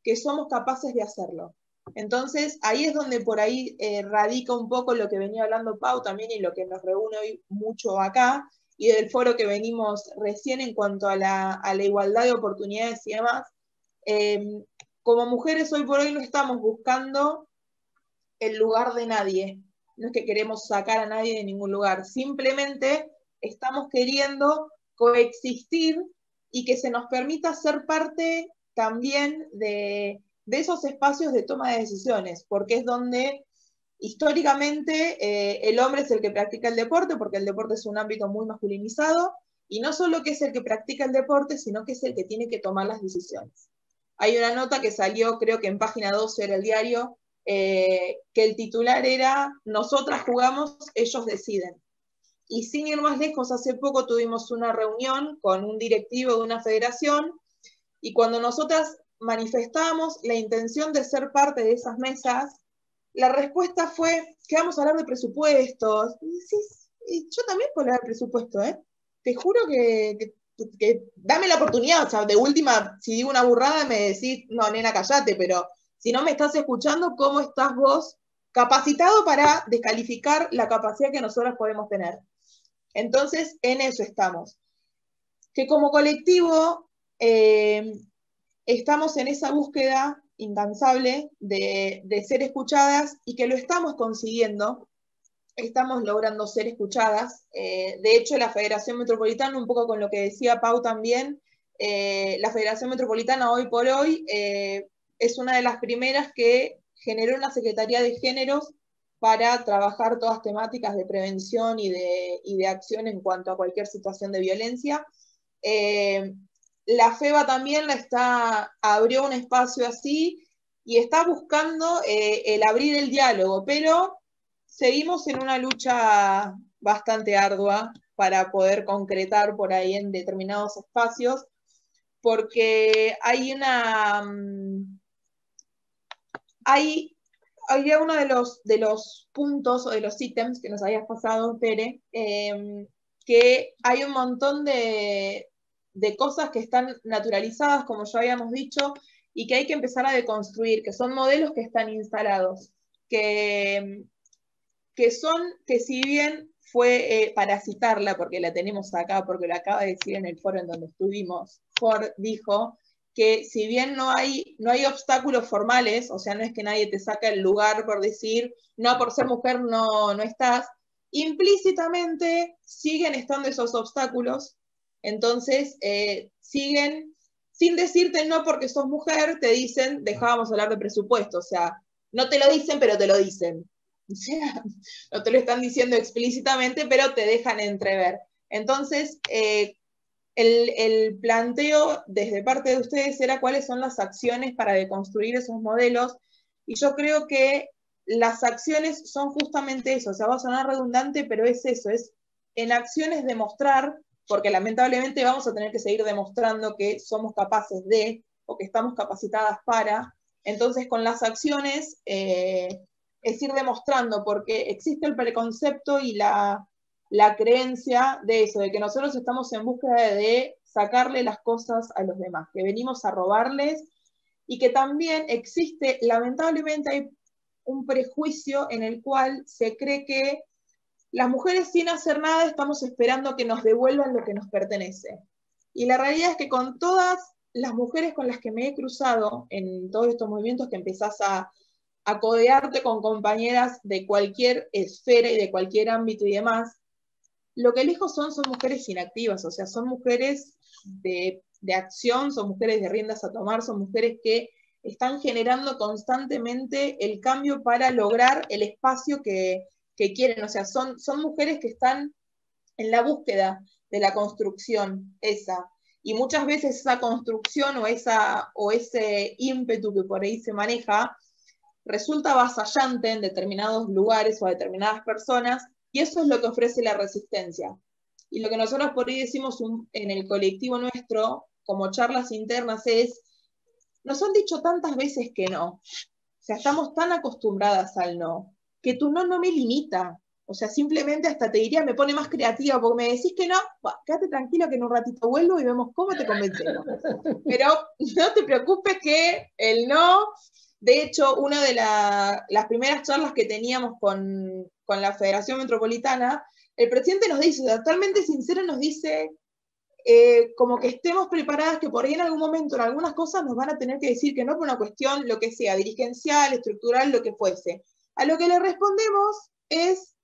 que somos capaces de hacerlo. Entonces, ahí es donde por ahí radica un poco lo que venía hablando Pau también y lo que nos reúne hoy mucho acá, y del foro que venimos recién en cuanto a la igualdad de oportunidades y demás. Como mujeres hoy por hoy no estamos buscando el lugar de nadie, no es que queremos sacar a nadie de ningún lugar, simplemente estamos queriendo coexistir y que se nos permita ser parte también de esos espacios de toma de decisiones, porque es donde históricamente el hombre es el que practica el deporte, porque el deporte es un ámbito muy masculinizado, y no solo que es el que practica el deporte, sino que es el que tiene que tomar las decisiones. Hay una nota que salió, creo que en página 12 era el diario, que el titular era, nosotras jugamos, ellos deciden. Y sin ir más lejos, hace poco tuvimos una reunión con un directivo de una federación, y cuando nosotras manifestamos la intención de ser parte de esas mesas, la respuesta fue que vamos a hablar de presupuestos. Y decís, yo también puedo hablar de presupuesto, ¿eh? Te juro que dame la oportunidad, o sea, de última, si digo una burrada me decís, no, nena, callate, pero si no me estás escuchando, ¿cómo estás vos capacitado para descalificar la capacidad que nosotros podemos tener? Entonces, en eso estamos. Que como colectivo estamos en esa búsqueda incansable de ser escuchadas y que lo estamos consiguiendo, estamos logrando ser escuchadas. De hecho, la Federación Metropolitana, un poco con lo que decía Pau también, la Federación Metropolitana hoy por hoy es una de las primeras que generó una Secretaría de Géneros para trabajar todas temáticas de prevención y de acción en cuanto a cualquier situación de violencia. La FEBA también abrió un espacio así y está buscando el abrir el diálogo, pero seguimos en una lucha bastante ardua para poder concretar por ahí en determinados espacios, porque había uno de los puntos o de los ítems que nos habías pasado, Tere, que hay un montón de cosas que están naturalizadas, como ya habíamos dicho, y que hay que empezar a deconstruir, que son modelos que están instalados, que si bien fue, para citarla, porque la tenemos acá, porque lo acaba de decir en el foro en donde estuvimos, Ford dijo que si bien no hay obstáculos formales, o sea, no es que nadie te saca el lugar por decir, no, por ser mujer no estás, implícitamente siguen estando esos obstáculos, entonces siguen, sin decirte no porque sos mujer, te dicen, dejábamos hablar de presupuesto, o sea, no te lo dicen, pero te lo dicen. O sea, no te lo están diciendo explícitamente, pero te dejan entrever. Entonces, el planteo desde parte de ustedes era cuáles son las acciones para deconstruir esos modelos, y yo creo que las acciones son justamente eso, o sea, va a sonar redundante, pero es eso, es en acciones demostrar, porque lamentablemente vamos a tener que seguir demostrando que somos capaces de, o que estamos capacitadas para, entonces con las acciones es ir demostrando, porque existe el preconcepto y la creencia de eso, de que nosotros estamos en búsqueda de sacarle las cosas a los demás, que venimos a robarles, y que también existe, lamentablemente hay un prejuicio en el cual se cree que las mujeres sin hacer nada estamos esperando que nos devuelvan lo que nos pertenece. Y la realidad es que con todas las mujeres con las que me he cruzado en todos estos movimientos, que empezás a codearte con compañeras de cualquier esfera y de cualquier ámbito y demás, lo que elijo son mujeres inactivas, o sea, son mujeres de acción, son mujeres de riendas a tomar, son mujeres que están generando constantemente el cambio para lograr el espacio que quieren, o sea, son mujeres que están en la búsqueda de la construcción esa, y muchas veces esa construcción o ese ímpetu que por ahí se maneja resulta avasallante en determinados lugares o a determinadas personas, y eso es lo que ofrece la resistencia. Y lo que nosotros por ahí decimos en el colectivo nuestro, como charlas internas, es, nos han dicho tantas veces que no, o sea, estamos tan acostumbradas al no, que tu no me limita, o sea, simplemente hasta te diría, me pone más creativa, porque me decís que no, bah, quédate tranquilo que en un ratito vuelvo y vemos cómo te convencemos. Pero no te preocupes que el no... De hecho, una de las primeras charlas que teníamos con la Federación Metropolitana, el presidente nos dice, totalmente sincero, nos dice como que estemos preparadas, que por ahí en algún momento, en algunas cosas, nos van a tener que decir que no por una cuestión, lo que sea, dirigencial, estructural, lo que fuese. A lo que le respondemos es,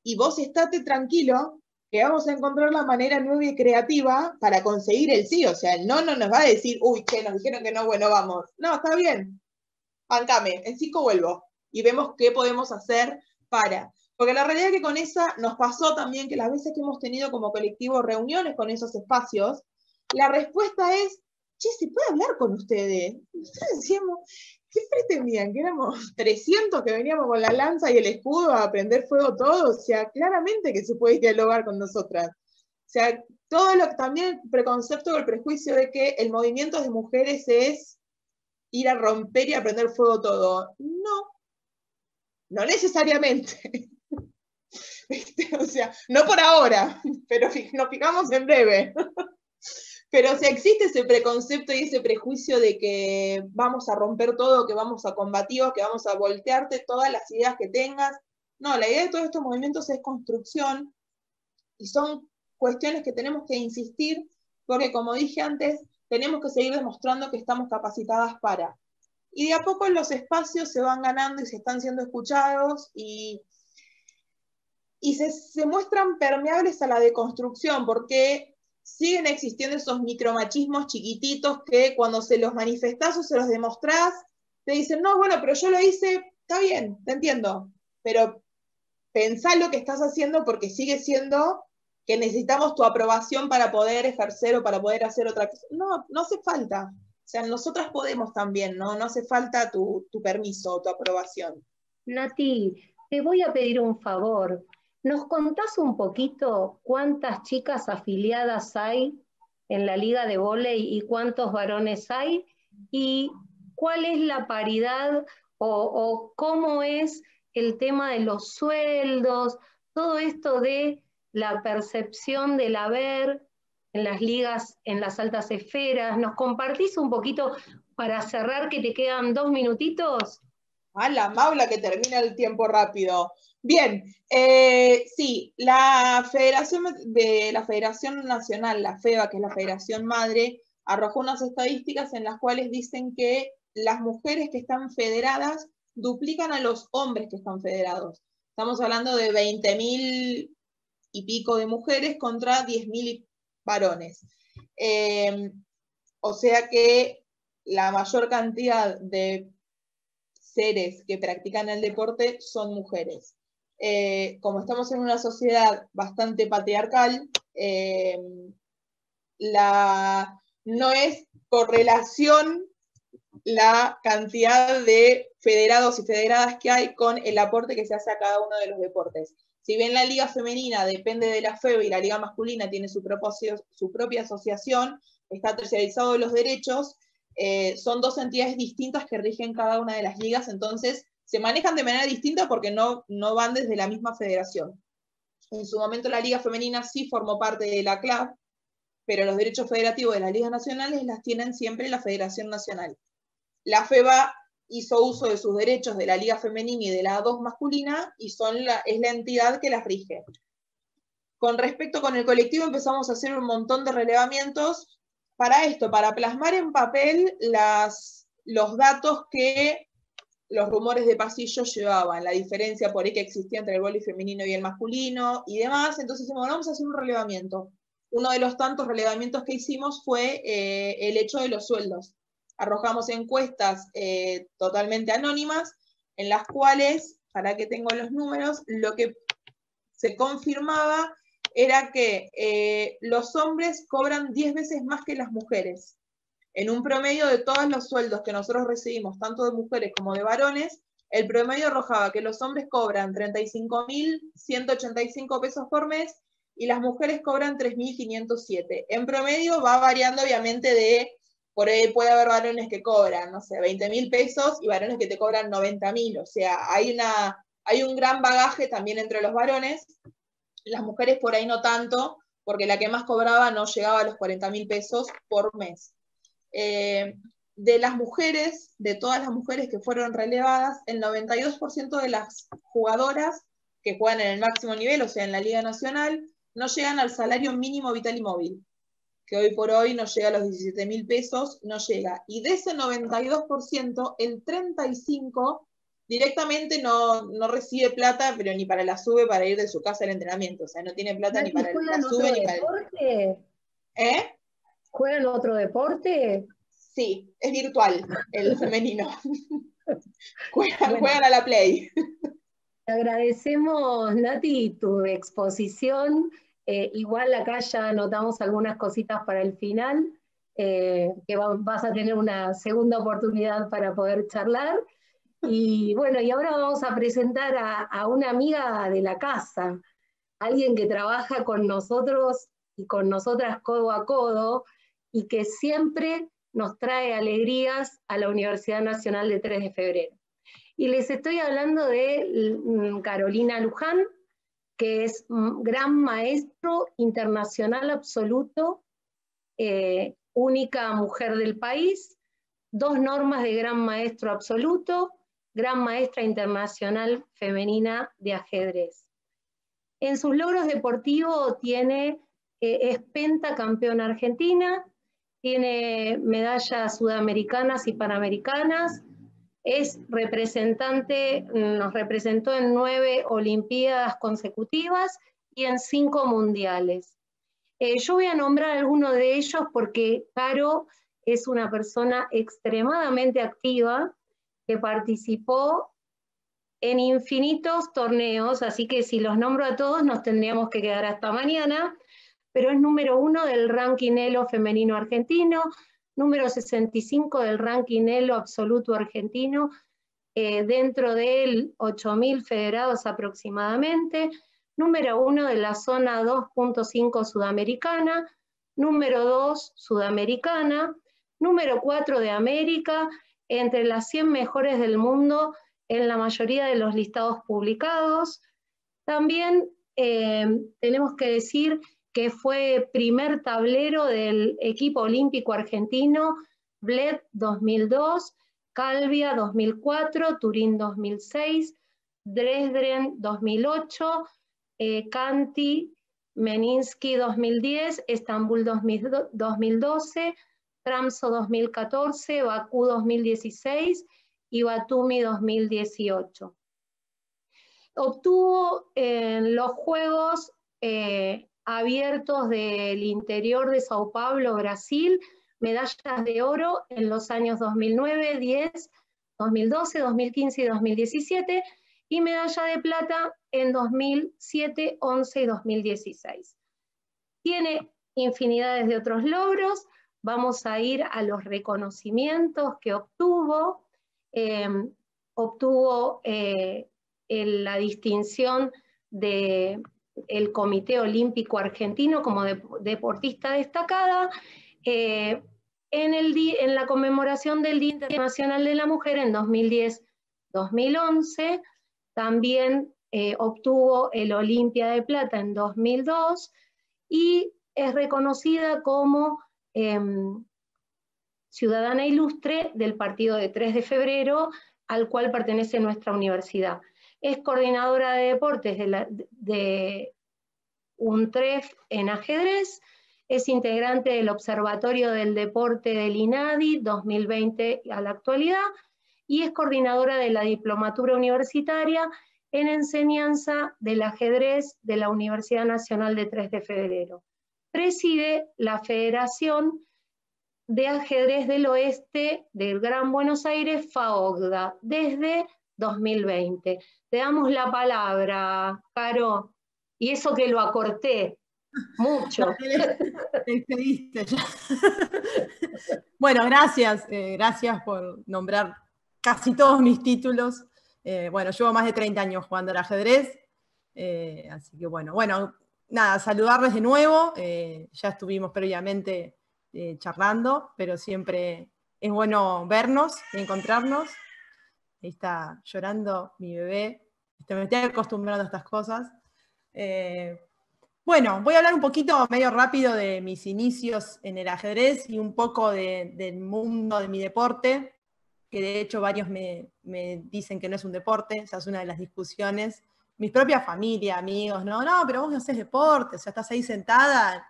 y vos estate tranquilo, que vamos a encontrar la manera nueva y creativa para conseguir el sí. O sea, el no nos va a decir, uy, che, nos dijeron que no, bueno, vamos. No, está bien. Bancame, en 5 vuelvo. Y vemos qué podemos hacer para. Porque la realidad es que con esa nos pasó también que las veces que hemos tenido como colectivo reuniones con esos espacios, la respuesta es, che, ¿se puede hablar con ustedes? Nosotros decíamos, ¿qué pretendían? Que éramos 300 que veníamos con la lanza y el escudo a prender fuego todo. O sea, claramente que se puede dialogar con nosotras. O sea, todo lo que también el preconcepto o el prejuicio de que el movimiento de mujeres es ir a romper y a prender fuego todo. No necesariamente. O sea, no por ahora, pero nos fijamos en breve. Pero o sea, existe ese preconcepto y ese prejuicio de que vamos a romper todo, que vamos a combatir, que vamos a voltearte todas las ideas que tengas. No, la idea de todos estos movimientos es construcción, y son cuestiones que tenemos que insistir, porque como dije antes, tenemos que seguir demostrando que estamos capacitadas para. Y de a poco los espacios se van ganando y se están siendo escuchados y se muestran permeables a la deconstrucción, porque siguen existiendo esos micromachismos chiquititos que cuando se los manifestás o se los demostrás, te dicen, no, bueno, pero yo lo hice, está bien, te entiendo, pero pensá lo que estás haciendo porque sigue siendo que necesitamos tu aprobación para poder ejercer o para poder hacer otra cosa. No, no hace falta. O sea, nosotras podemos también, ¿no? No hace falta tu permiso o tu aprobación. Nati, te voy a pedir un favor. ¿Nos contás un poquito cuántas chicas afiliadas hay en la liga de vóley y cuántos varones hay? ¿Y cuál es la paridad o cómo es el tema de los sueldos? Todo esto de la percepción del haber en las ligas, en las altas esferas. ¿Nos compartís un poquito para cerrar, que te quedan 2 minutitos? Ah, la Maula, que termina el tiempo rápido. Bien, sí, la Federación Nacional, la FEBA, que es la Federación Madre, arrojó unas estadísticas en las cuales dicen que las mujeres que están federadas duplican a los hombres que están federados. Estamos hablando de 20.000 y pico de mujeres contra 10.000 varones. O sea que la mayor cantidad de seres que practican el deporte son mujeres. Como estamos en una sociedad bastante patriarcal, no es correlación la cantidad de federados y federadas que hay con el aporte que se hace a cada uno de los deportes. Si bien la liga femenina depende de la FEB y la liga masculina tiene su propia asociación, está terciarizado los derechos, son dos entidades distintas que rigen cada una de las ligas, entonces se manejan de manera distinta porque no van desde la misma federación. En su momento la liga femenina sí formó parte de la CLAB, pero los derechos federativos de las ligas nacionales las tienen siempre la Federación Nacional. La FEBA hizo uso de sus derechos de la liga femenina y de la A2 masculina y es la entidad que las rige. Con respecto con el colectivo empezamos a hacer un montón de relevamientos para esto, para plasmar en papel los datos que los rumores de pasillo llevaban, la diferencia por ahí que existía entre el vóley femenino y el masculino y demás. Entonces dijimos, bueno, vamos a hacer un relevamiento. Uno de los tantos relevamientos que hicimos fue el hecho de los sueldos. Arrojamos encuestas totalmente anónimas, en las cuales, para que tengo los números, lo que se confirmaba era que los hombres cobran 10 veces más que las mujeres. En un promedio de todos los sueldos que nosotros recibimos, tanto de mujeres como de varones, el promedio arrojaba que los hombres cobran 35.185 pesos por mes y las mujeres cobran 3.507. En promedio va variando obviamente por ahí puede haber varones que cobran, no sé, 20.000 pesos y varones que te cobran 90.000. O sea, hay un gran bagaje también entre los varones. Las mujeres por ahí no tanto, porque la que más cobraba no llegaba a los 40.000 pesos por mes. De las mujeres, de todas las mujeres que fueron relevadas, el 92% de las jugadoras que juegan en el máximo nivel, o sea, en la Liga Nacional, no llegan al salario mínimo vital y móvil, que hoy por hoy no llega a los 17.000 pesos, no llega. Y de ese 92%, el 35% directamente no recibe plata, pero ni para la SUBE para ir de su casa al entrenamiento. O sea, no tiene plata ni para la SUBE ni para el... ¿Juegan otro deporte? Sí, es virtual el femenino. Juegan a la Play. Te agradecemos, Nati, tu exposición. Igual acá ya anotamos algunas cositas para el final, que vas a tener una segunda oportunidad para poder charlar. Y bueno, y ahora vamos a presentar a una amiga de la casa, alguien que trabaja con nosotros y con nosotras codo a codo, y que siempre nos trae alegrías a la Universidad Nacional de 3 de Febrero. Y les estoy hablando de Carolina Luján, que es gran maestro internacional absoluto, única mujer del país, 2 normas de gran maestro absoluto, gran maestra internacional femenina de ajedrez. En sus logros deportivos es pentacampeona argentina, tiene medallas sudamericanas y panamericanas, es representante, nos representó en 9 Olimpiadas consecutivas y en 5 mundiales. Yo voy a nombrar algunos de ellos porque Caro es una persona extremadamente activa que participó en infinitos torneos, así que si los nombro a todos nos tendríamos que quedar hasta mañana, pero es número 1 del ranking Elo femenino argentino, número 65 del ranking Elo absoluto argentino, dentro de 8.000 federados aproximadamente, número 1 de la zona 2.5 sudamericana, número 2 sudamericana, número 4 de América, entre las 100 mejores del mundo en la mayoría de los listados publicados. También tenemos que decir que fue primer tablero del equipo olímpico argentino, Bled 2002, Calvia 2004, Turín 2006, Dresden 2008, Canti, Meninsky 2010, Estambul 2012, Tromsø 2014, Bakú 2016 y Batumi 2018. Obtuvo en los Juegos Abiertos del Interior de Sao Paulo, Brasil, medallas de oro en los años 2009, 10, 2012, 2015 y 2017, y medalla de plata en 2007, 11 y 2016. Tiene infinidades de otros logros. Vamos a ir a los reconocimientos que obtuvo. Obtuvo la distinción del Comité Olímpico Argentino como deportista destacada, en la conmemoración del Día Internacional de la Mujer en 2010-2011, también obtuvo el Olimpia de Plata en 2002 y es reconocida como ciudadana ilustre del partido de 3 de febrero, al cual pertenece nuestra universidad. Es coordinadora de deportes de UNTREF en ajedrez, es integrante del Observatorio del Deporte del INADI 2020 a la actualidad, y es coordinadora de la Diplomatura Universitaria en Enseñanza del Ajedrez de la Universidad Nacional de 3 de Febrero. Preside la Federación de Ajedrez del Oeste del Gran Buenos Aires, FAOGDA, desde 2020. Te damos la palabra, Caro, y eso que lo acorté mucho. Te excediste ya. Bueno, gracias, gracias por nombrar casi todos mis títulos. Bueno, llevo más de 30 años jugando al ajedrez, así que bueno, nada, saludarles de nuevo. Ya estuvimos previamente charlando, pero siempre es bueno vernos y encontrarnos. Ahí está llorando mi bebé. Me estoy acostumbrando a estas cosas. Bueno, voy a hablar un poquito medio rápido de mis inicios en el ajedrez y un poco del mundo de mi deporte, que de hecho varios me dicen que no es un deporte, esa es una de las discusiones. Mi propia familia, amigos, no, pero vos no haces deporte, o sea, estás ahí sentada,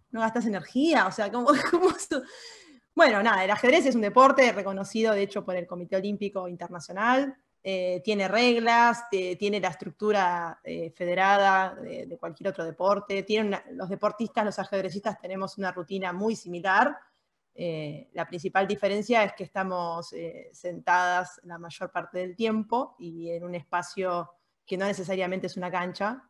no gastas energía, o sea, ¿cómo Bueno, nada, el ajedrez es un deporte reconocido, de hecho, por el Comité Olímpico Internacional. Tiene reglas, tiene la estructura federada de cualquier otro deporte. Los deportistas, los ajedrecistas, tenemos una rutina muy similar. La principal diferencia es que estamos sentadas la mayor parte del tiempo y en un espacio que no necesariamente es una cancha,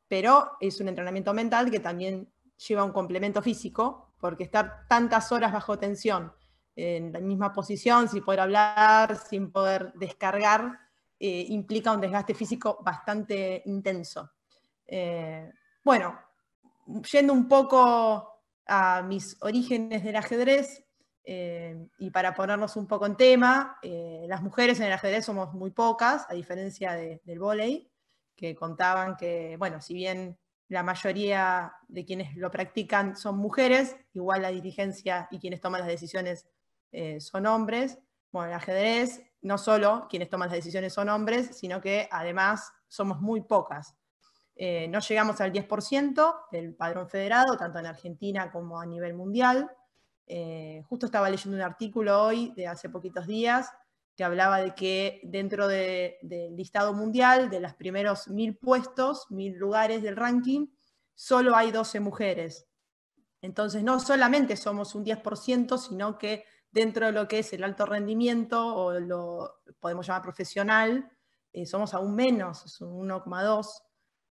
pero es un entrenamiento mental que también lleva un complemento físico, porque estar tantas horas bajo tensión en la misma posición, sin poder hablar, sin poder descargar, implica un desgaste físico bastante intenso. Bueno, yendo un poco a mis orígenes del ajedrez, y para ponernos un poco en tema, las mujeres en el ajedrez somos muy pocas, a diferencia del vóley, que contaban que, bueno, si bien la mayoría de quienes lo practican son mujeres, igual la dirigencia y quienes toman las decisiones son hombres. Bueno, en el ajedrez no solo quienes toman las decisiones son hombres, sino que además somos muy pocas. No llegamos al 10% del padrón federado, tanto en Argentina como a nivel mundial. Justo estaba leyendo un artículo hoy, de hace poquitos días, que hablaba de que dentro del listado mundial, de los primeros 1000 puestos, 1000 lugares del ranking, solo hay 12 mujeres. Entonces no solamente somos un 10%, sino que dentro de lo que es el alto rendimiento, o lo podemos llamar profesional, somos aún menos, es un 1,2.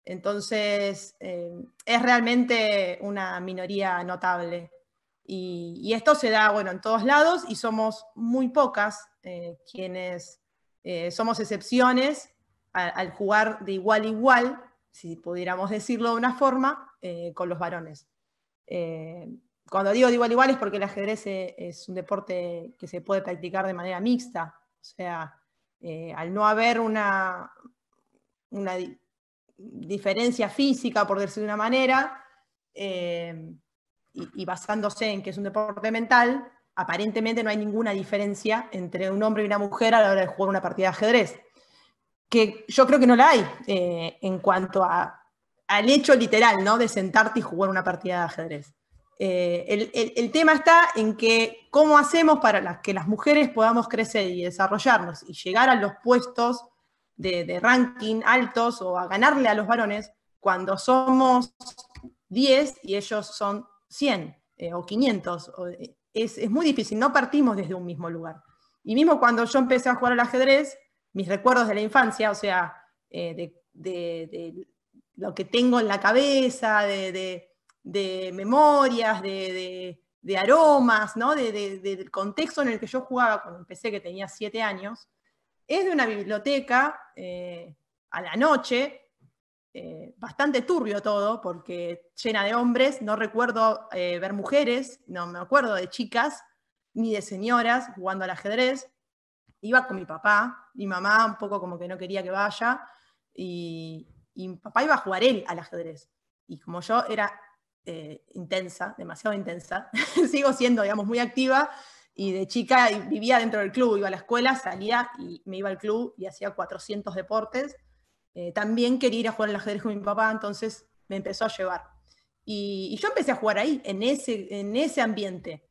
Entonces, es realmente una minoría notable. Y esto se da, bueno, en todos lados, y somos muy pocas quienes somos excepciones al jugar de igual a igual, si pudiéramos decirlo de una forma, con los varones. Cuando digo de igual a igual es porque el ajedrez es un deporte que se puede practicar de manera mixta. O sea, al no haber una diferencia física, por decirlo de una manera, y basándose en que es un deporte mental, aparentemente no hay ninguna diferencia entre un hombre y una mujer a la hora de jugar una partida de ajedrez. Que yo creo que no la hay en cuanto al hecho literal, ¿no?, de sentarte y jugar una partida de ajedrez. El tema está en que cómo hacemos para que las mujeres podamos crecer y desarrollarnos y llegar a los puestos de ranking altos o a ganarle a los varones cuando somos 10 y ellos son 100 o 500. Es muy difícil, no partimos desde un mismo lugar. Y mismo cuando yo empecé a jugar al ajedrez, mis recuerdos de la infancia, o sea, de lo que tengo en la cabeza, de memorias, de aromas, ¿no?, del contexto en el que yo jugaba cuando empecé, que tenía 7 años, es de una biblioteca a la noche, bastante turbio todo, porque llena de hombres. No recuerdo ver mujeres, no me acuerdo de chicas, ni de señoras jugando al ajedrez. Iba con mi papá, mi mamá un poco como que no quería que vaya, y mi papá iba a jugar él al ajedrez. Y como yo era intensa, demasiado intensa, sigo siendo, digamos, muy activa, y de chica vivía dentro del club, iba a la escuela, salía y me iba al club y hacía 400 deportes. También quería ir a jugar al ajedrez con mi papá, entonces me empezó a llevar. Y yo empecé a jugar ahí, en ese ambiente,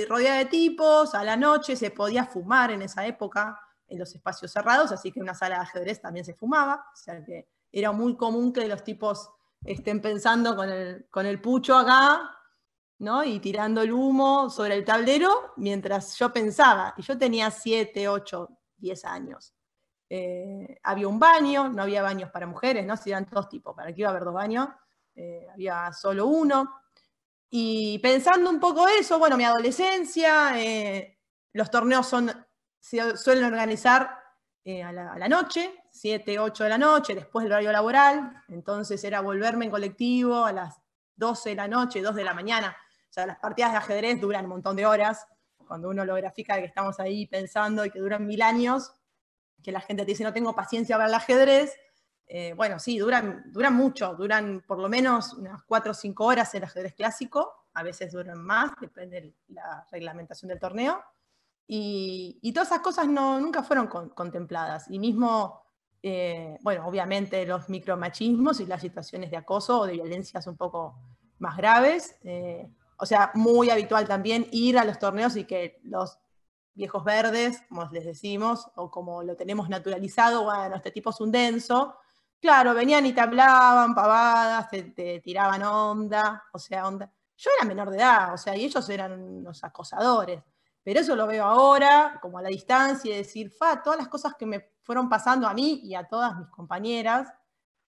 rodeada de tipos. A la noche se podía fumar en esa época, en los espacios cerrados, así que en una sala de ajedrez también se fumaba, o sea que era muy común que los tipos estén pensando con el pucho acá, ¿no?, y tirando el humo sobre el tablero, mientras yo pensaba, y yo tenía 7, 8, 10 años. Había un baño, no había baños para mujeres, ¿no?, si eran todos tipos, ¿para qué iba a haber 2 baños? Había solo uno. Y pensando un poco eso, bueno, mi adolescencia, los torneos se suelen organizar a la noche, 7, 8 de la noche, después del horario laboral. Entonces era volverme en colectivo a las 12 de la noche, 2 de la mañana. O sea, las partidas de ajedrez duran un montón de horas. Cuando uno lo grafica, que estamos ahí pensando y que duran 1000 años, que la gente te dice no tengo paciencia para el ajedrez. Bueno, sí, duran mucho, duran por lo menos unas 4 o 5 horas el ajedrez clásico, a veces duran más, depende de la reglamentación del torneo, y todas esas cosas nunca fueron contempladas, y mismo, bueno, obviamente los micromachismos y las situaciones de acoso o de violencias un poco más graves, o sea, muy habitual también ir a los torneos y que los viejos verdes, como les decimos, o como lo tenemos naturalizado, bueno, este tipo es un denso. Claro, venían y te hablaban pavadas, te tiraban onda, o sea, onda. Yo era menor de edad, o sea, y ellos eran unos acosadores. Pero eso lo veo ahora, como a la distancia, y decir, todas las cosas que me fueron pasando a mí y a todas mis compañeras,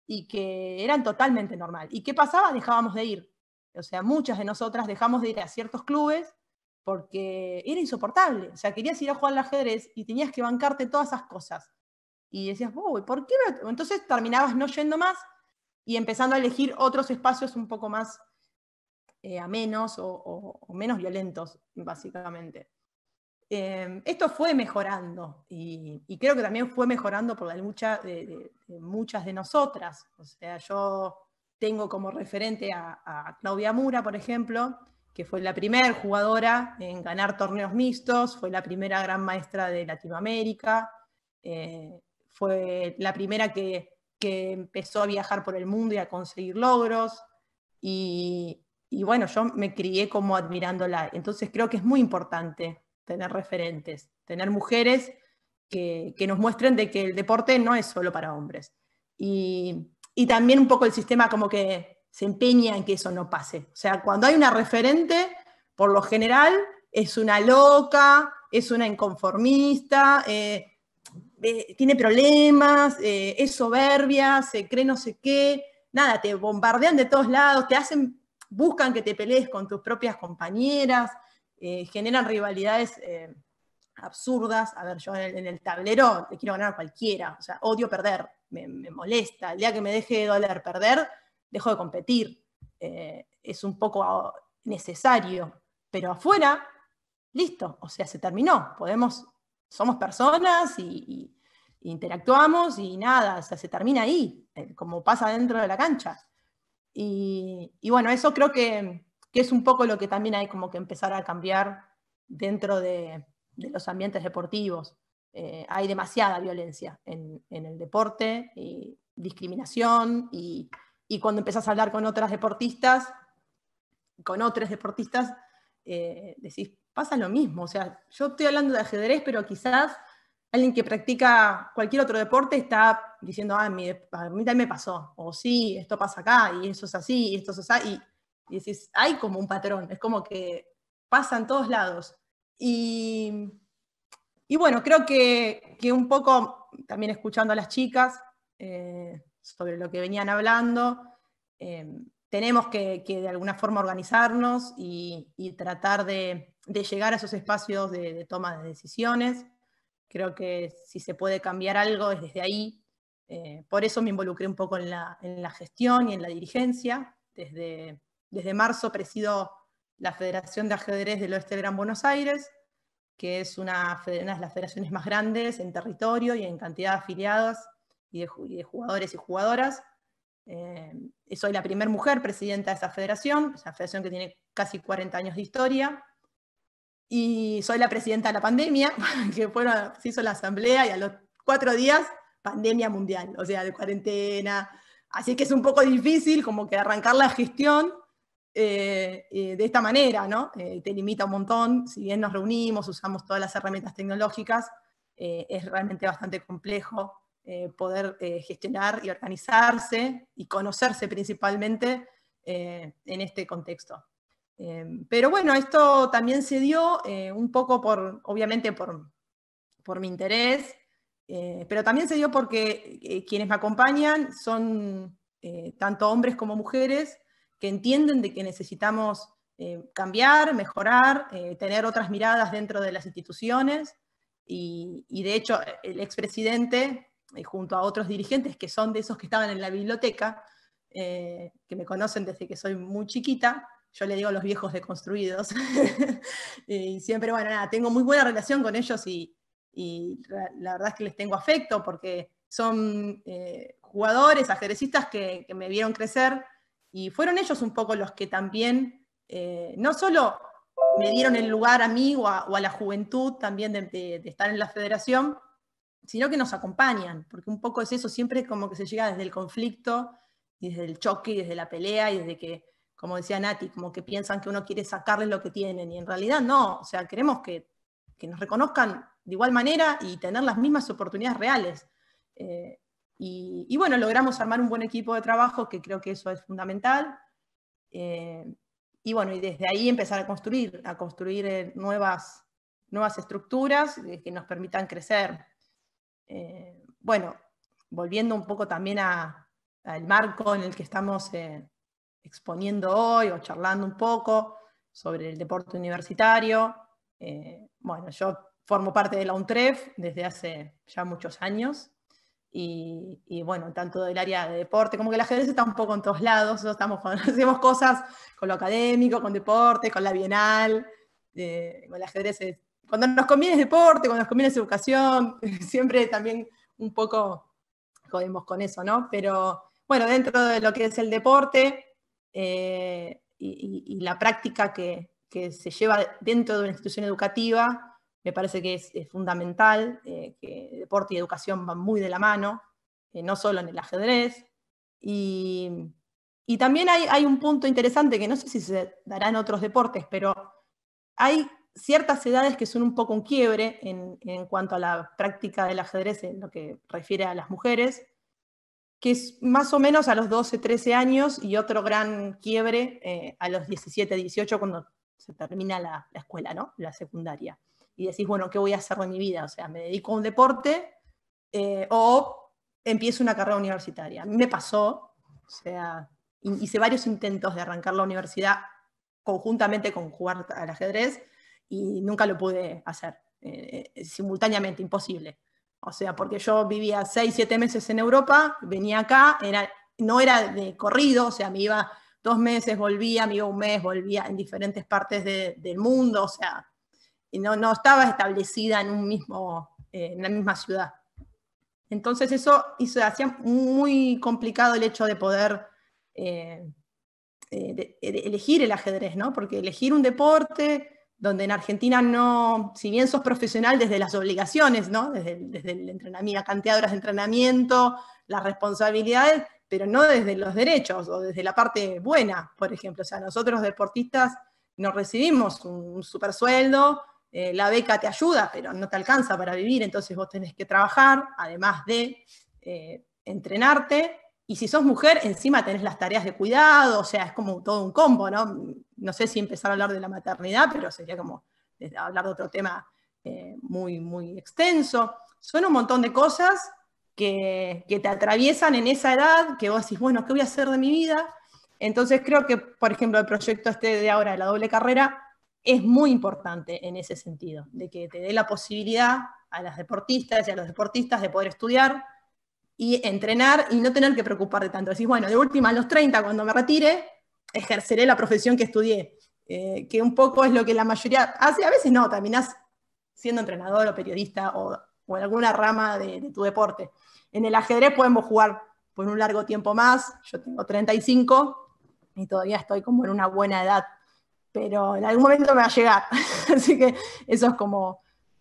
y que eran totalmente normal. ¿Y qué pasaba? Dejábamos de ir. O sea, muchas de nosotras dejamos de ir a ciertos clubes porque era insoportable. O sea, querías ir a jugar al ajedrez y tenías que bancarte todas esas cosas. Y decías, uy, ¿por qué no? Entonces terminabas no yendo más y empezando a elegir otros espacios un poco más amenos o menos violentos, básicamente. Esto fue mejorando y creo que también fue mejorando por la lucha de muchas de nosotras. O sea, yo tengo como referente a Claudia Mura, por ejemplo, que fue la primera jugadora en ganar torneos mixtos, fue la primera gran maestra de Latinoamérica, fue la primera que empezó a viajar por el mundo y a conseguir logros, y bueno, yo me crié como admirándola. Entonces creo que es muy importante tener referentes, tener mujeres que nos muestren de que el deporte no es solo para hombres. Y también un poco el sistema como que se empeña en que eso no pase. O sea, cuando hay una referente, por lo general, es una loca, es una inconformista, tiene problemas, es soberbia, se cree no sé qué, nada, te bombardean de todos lados, buscan que te pelees con tus propias compañeras, generan rivalidades absurdas. A ver, yo en el tablero le quiero ganar a cualquiera, o sea, odio perder, me molesta. El día que me deje de doler perder, dejo de competir. Es un poco necesario, pero afuera, listo, o sea, se terminó. Somos personas y interactuamos y nada, o sea, se termina ahí, como pasa dentro de la cancha. Y bueno, eso creo que es un poco lo que también hay como que empezar a cambiar dentro de los ambientes deportivos. Hay demasiada violencia en el deporte, y discriminación, y cuando empezás a hablar con otros deportistas, decís, pasa lo mismo. O sea, yo estoy hablando de ajedrez, pero quizás alguien que practica cualquier otro deporte está diciendo, a mí también me pasó, o sí, esto pasa acá, y eso es así, y esto es así, y decís, hay como un patrón, es como que pasa en todos lados. Y bueno, creo que un poco, también escuchando a las chicas sobre lo que venían hablando, tenemos que de alguna forma organizarnos y tratar de llegar a esos espacios de toma de decisiones. Creo que si se puede cambiar algo es desde ahí. Por eso me involucré un poco en la gestión y en la dirigencia. Desde marzo presido la Federación de Ajedrez del Oeste del Gran Buenos Aires, que es una de las federaciones más grandes en territorio y en cantidad de afiliadas y de jugadores y jugadoras. Soy la primera mujer presidenta de esa federación que tiene casi 40 años de historia. Y soy la presidenta de la pandemia, que se hizo la asamblea y a los 4 días, pandemia mundial, o sea, de cuarentena. Así que es un poco difícil como que arrancar la gestión de esta manera, ¿no? Te limita un montón. Si bien nos reunimos, usamos todas las herramientas tecnológicas, es realmente bastante complejo poder gestionar y organizarse y conocerse principalmente en este contexto. Pero bueno, esto también se dio un poco obviamente por mi interés, pero también se dio porque quienes me acompañan son tanto hombres como mujeres que entienden de que necesitamos cambiar, mejorar, tener otras miradas dentro de las instituciones, y de hecho el expresidente, junto a otros dirigentes que son de esos que estaban en la biblioteca, que me conocen desde que soy muy chiquita, yo le digo los viejos deconstruidos, y siempre, bueno, nada, tengo muy buena relación con ellos y la verdad es que les tengo afecto porque son jugadores, ajedrecistas que me vieron crecer, y fueron ellos un poco los que también, no solo me dieron el lugar a mí o a la juventud también de estar en la federación, sino que nos acompañan, porque un poco es eso, siempre como que se llega desde el conflicto, y desde el choque, y desde la pelea, y desde que, como decía Nati, como que piensan que uno quiere sacarles lo que tienen, y en realidad no, o sea, queremos que nos reconozcan de igual manera y tener las mismas oportunidades reales. Y bueno, logramos armar un buen equipo de trabajo, que creo que eso es fundamental. Y bueno, y desde ahí empezar a construir nuevas estructuras que nos permitan crecer. Bueno, volviendo un poco también al marco en el que estamos exponiendo hoy, o charlando un poco sobre el deporte universitario. Bueno, yo formo parte de la UNTREF desde hace ya muchos años, y bueno, tanto del área de deporte, como que el ajedrez está un poco en todos lados. Nosotros hacemos cosas con lo académico, con deporte, con la bienal, con el ajedrez cuando nos conviene es deporte, cuando nos conviene es educación, siempre también un poco jodemos con eso, ¿no? Pero bueno, dentro de lo que es el deporte y la práctica que se lleva dentro de una institución educativa, me parece que es fundamental, que deporte y educación van muy de la mano, no solo en el ajedrez. Y también hay un punto interesante que no sé si se dará en otros deportes, pero hay ciertas edades que son un poco un quiebre en cuanto a la práctica del ajedrez en lo que refiere a las mujeres, que es más o menos a los 12, 13 años, y otro gran quiebre a los 17, 18, cuando se termina la escuela, ¿no? La secundaria. Y decís, bueno, ¿qué voy a hacer de mi vida? O sea, me dedico a un deporte o empiezo una carrera universitaria. A mí me pasó, o sea, hice varios intentos de arrancar la universidad conjuntamente con jugar al ajedrez y nunca lo pude hacer simultáneamente, imposible. O sea, porque yo vivía 6, 7 meses en Europa, venía acá, no era de corrido, o sea, me iba 2 meses, volvía, me iba 1 mes, volvía en diferentes partes del mundo, o sea, y no estaba establecida en en la misma ciudad. Entonces eso hacía muy complicado el hecho de poder de elegir el ajedrez, ¿no? Porque elegir un deporte donde en Argentina no, si bien sos profesional desde las obligaciones, ¿no? Desde el entrenamiento, la cantidad de horas de entrenamiento, las responsabilidades, pero no desde los derechos o desde la parte buena, por ejemplo. O sea, nosotros deportistas nos recibimos un super sueldo, la beca te ayuda, pero no te alcanza para vivir, entonces vos tenés que trabajar, además de entrenarte, y si sos mujer, encima tenés las tareas de cuidado, o sea, es como todo un combo, ¿no? No sé si empezar a hablar de la maternidad, pero sería como hablar de otro tema muy extenso. Son un montón de cosas que te atraviesan en esa edad, que vos decís, bueno, ¿qué voy a hacer de mi vida? Entonces creo que, por ejemplo, el proyecto de ahora de la doble carrera es muy importante en ese sentido, de que te dé la posibilidad a las deportistas y a los deportistas de poder estudiar y entrenar y no tener que preocuparte tanto. Decís, bueno, de última a los 30, cuando me retire, ejerceré la profesión que estudié, que un poco es lo que la mayoría hace. A veces no, terminás siendo entrenador o periodista o en alguna rama de tu deporte. En el ajedrez podemos jugar por un largo tiempo más. Yo tengo 35 y todavía estoy como en una buena edad, pero en algún momento me va a llegar. Así que eso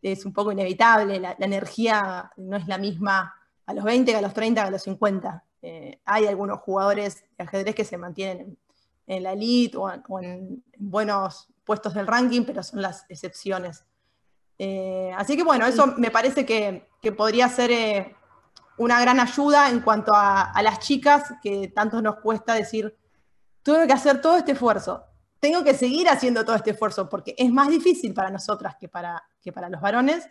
es un poco inevitable. La energía no es la misma a los 20, a los 30, a los 50. Hay algunos jugadores de ajedrez que se mantienen en la elite o en buenos puestos del ranking, pero son las excepciones. Así que bueno, eso me parece que podría ser una gran ayuda en cuanto a las chicas, que tanto nos cuesta decir, tuve que hacer todo este esfuerzo, tengo que seguir haciendo todo este esfuerzo, porque es más difícil para nosotras que para los varones,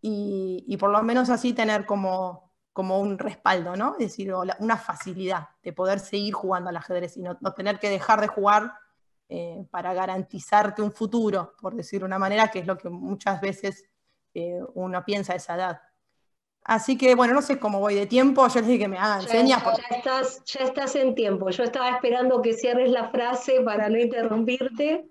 y por lo menos así tener como un respaldo, ¿no? Es decir, una facilidad de poder seguir jugando al ajedrez y no tener que dejar de jugar para garantizarte un futuro, por decir de una manera, que es lo que muchas veces uno piensa a esa edad. Así que, bueno, no sé cómo voy de tiempo, yo les dije que me hagan señas. Ya estás en tiempo, yo estaba esperando que cierres la frase para no interrumpirte.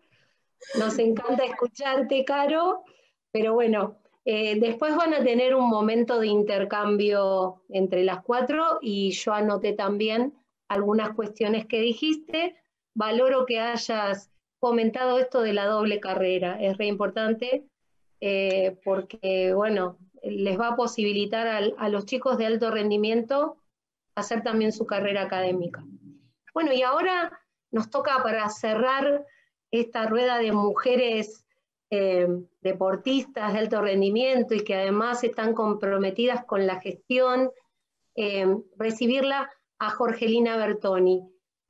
Nos encanta escucharte, Caro, pero bueno, después van a tener un momento de intercambio entre las 4 y yo anoté también algunas cuestiones que dijiste. Valoro que hayas comentado esto de la doble carrera, es re importante porque, bueno, les va a posibilitar a los chicos de alto rendimiento hacer también su carrera académica. Bueno, y ahora nos toca, para cerrar esta rueda de mujeres deportistas de alto rendimiento y que además están comprometidas con la gestión, recibirla a Jorgelina Bertoni.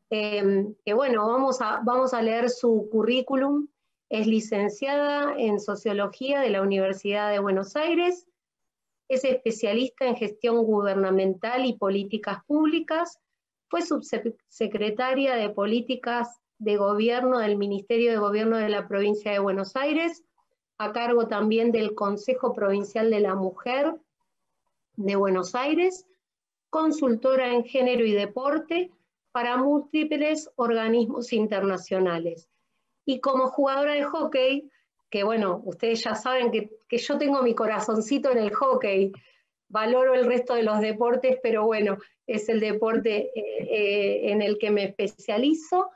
Que bueno, vamos a leer su currículum. Es licenciada en Sociología de la Universidad de Buenos Aires, es especialista en gestión gubernamental y políticas públicas, fue subsecretaria de Políticas de Gobierno del Ministerio de Gobierno de la Provincia de Buenos Aires, a cargo también del Consejo Provincial de la Mujer de Buenos Aires, consultora en género y deporte para múltiples organismos internacionales. Y como jugadora de hockey, que bueno, ustedes ya saben que yo tengo mi corazoncito en el hockey, valoro el resto de los deportes, pero bueno, es el deporte en el que me especializo.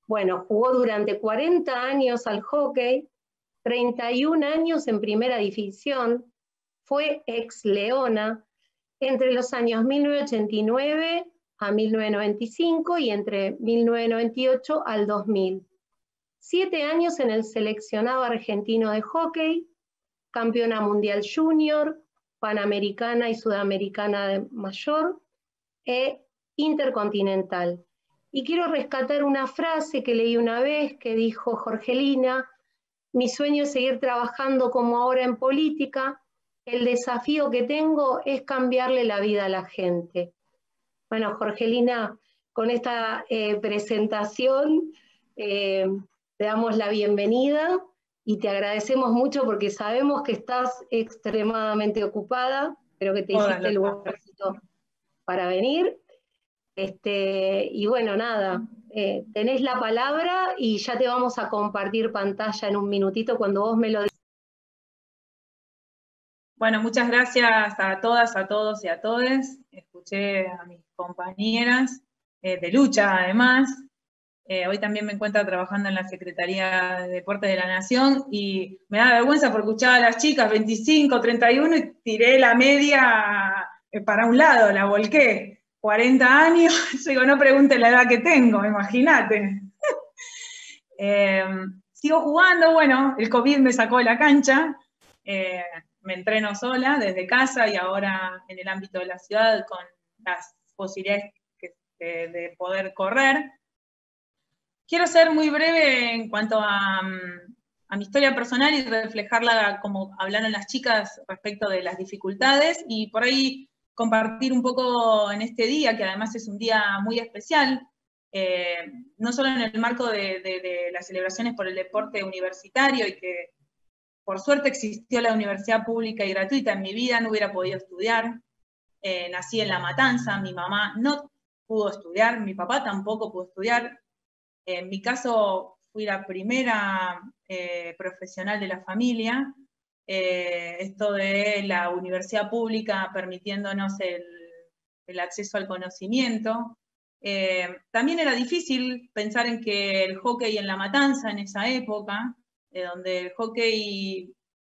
Bueno, jugó durante 40 años al hockey, 31 años en primera división, fue ex Leona entre los años 1989 a 1995 y entre 1998 al 2000. 7 años en el seleccionado argentino de hockey, campeona mundial junior, panamericana y sudamericana de mayor, e intercontinental. Y quiero rescatar una frase que leí una vez que dijo Jorgelina: mi sueño es seguir trabajando como ahora en política, el desafío que tengo es cambiarle la vida a la gente. Bueno, Jorgelina, con esta presentación te damos la bienvenida y te agradecemos mucho porque sabemos que estás extremadamente ocupada, pero que te hiciste el lugarcito para venir. Y bueno, nada, tenés la palabra y ya te vamos a compartir pantalla en un minutito cuando vos me lo digas. Bueno, muchas gracias a todas, a todos y a todes. Escuché a mis compañeras de lucha, además. Hoy también me encuentro trabajando en la Secretaría de Deportes de la Nación y me da vergüenza porque escuchaba a las chicas 25, 31 y tiré la media para un lado, la volqué. 40 años, yo digo, no pregunte la edad que tengo, imagínate. Sigo jugando, bueno, el COVID me sacó de la cancha. Me entreno sola desde casa y ahora en el ámbito de la ciudad con las posibilidades de poder correr. Quiero ser muy breve en cuanto a mi historia personal y reflejarla como hablaron las chicas respecto de las dificultades y por ahí compartir un poco en este día, que además es un día muy especial, no solo en el marco de las celebraciones por el deporte universitario y que por suerte existió la universidad pública y gratuita. En mi vida no hubiera podido estudiar. Nací en La Matanza, mi mamá no pudo estudiar, mi papá tampoco pudo estudiar. En mi caso fui la primera profesional de la familia. Esto de la universidad pública permitiéndonos el acceso al conocimiento. También era difícil pensar en que el hockey en La Matanza en esa época, donde el hockey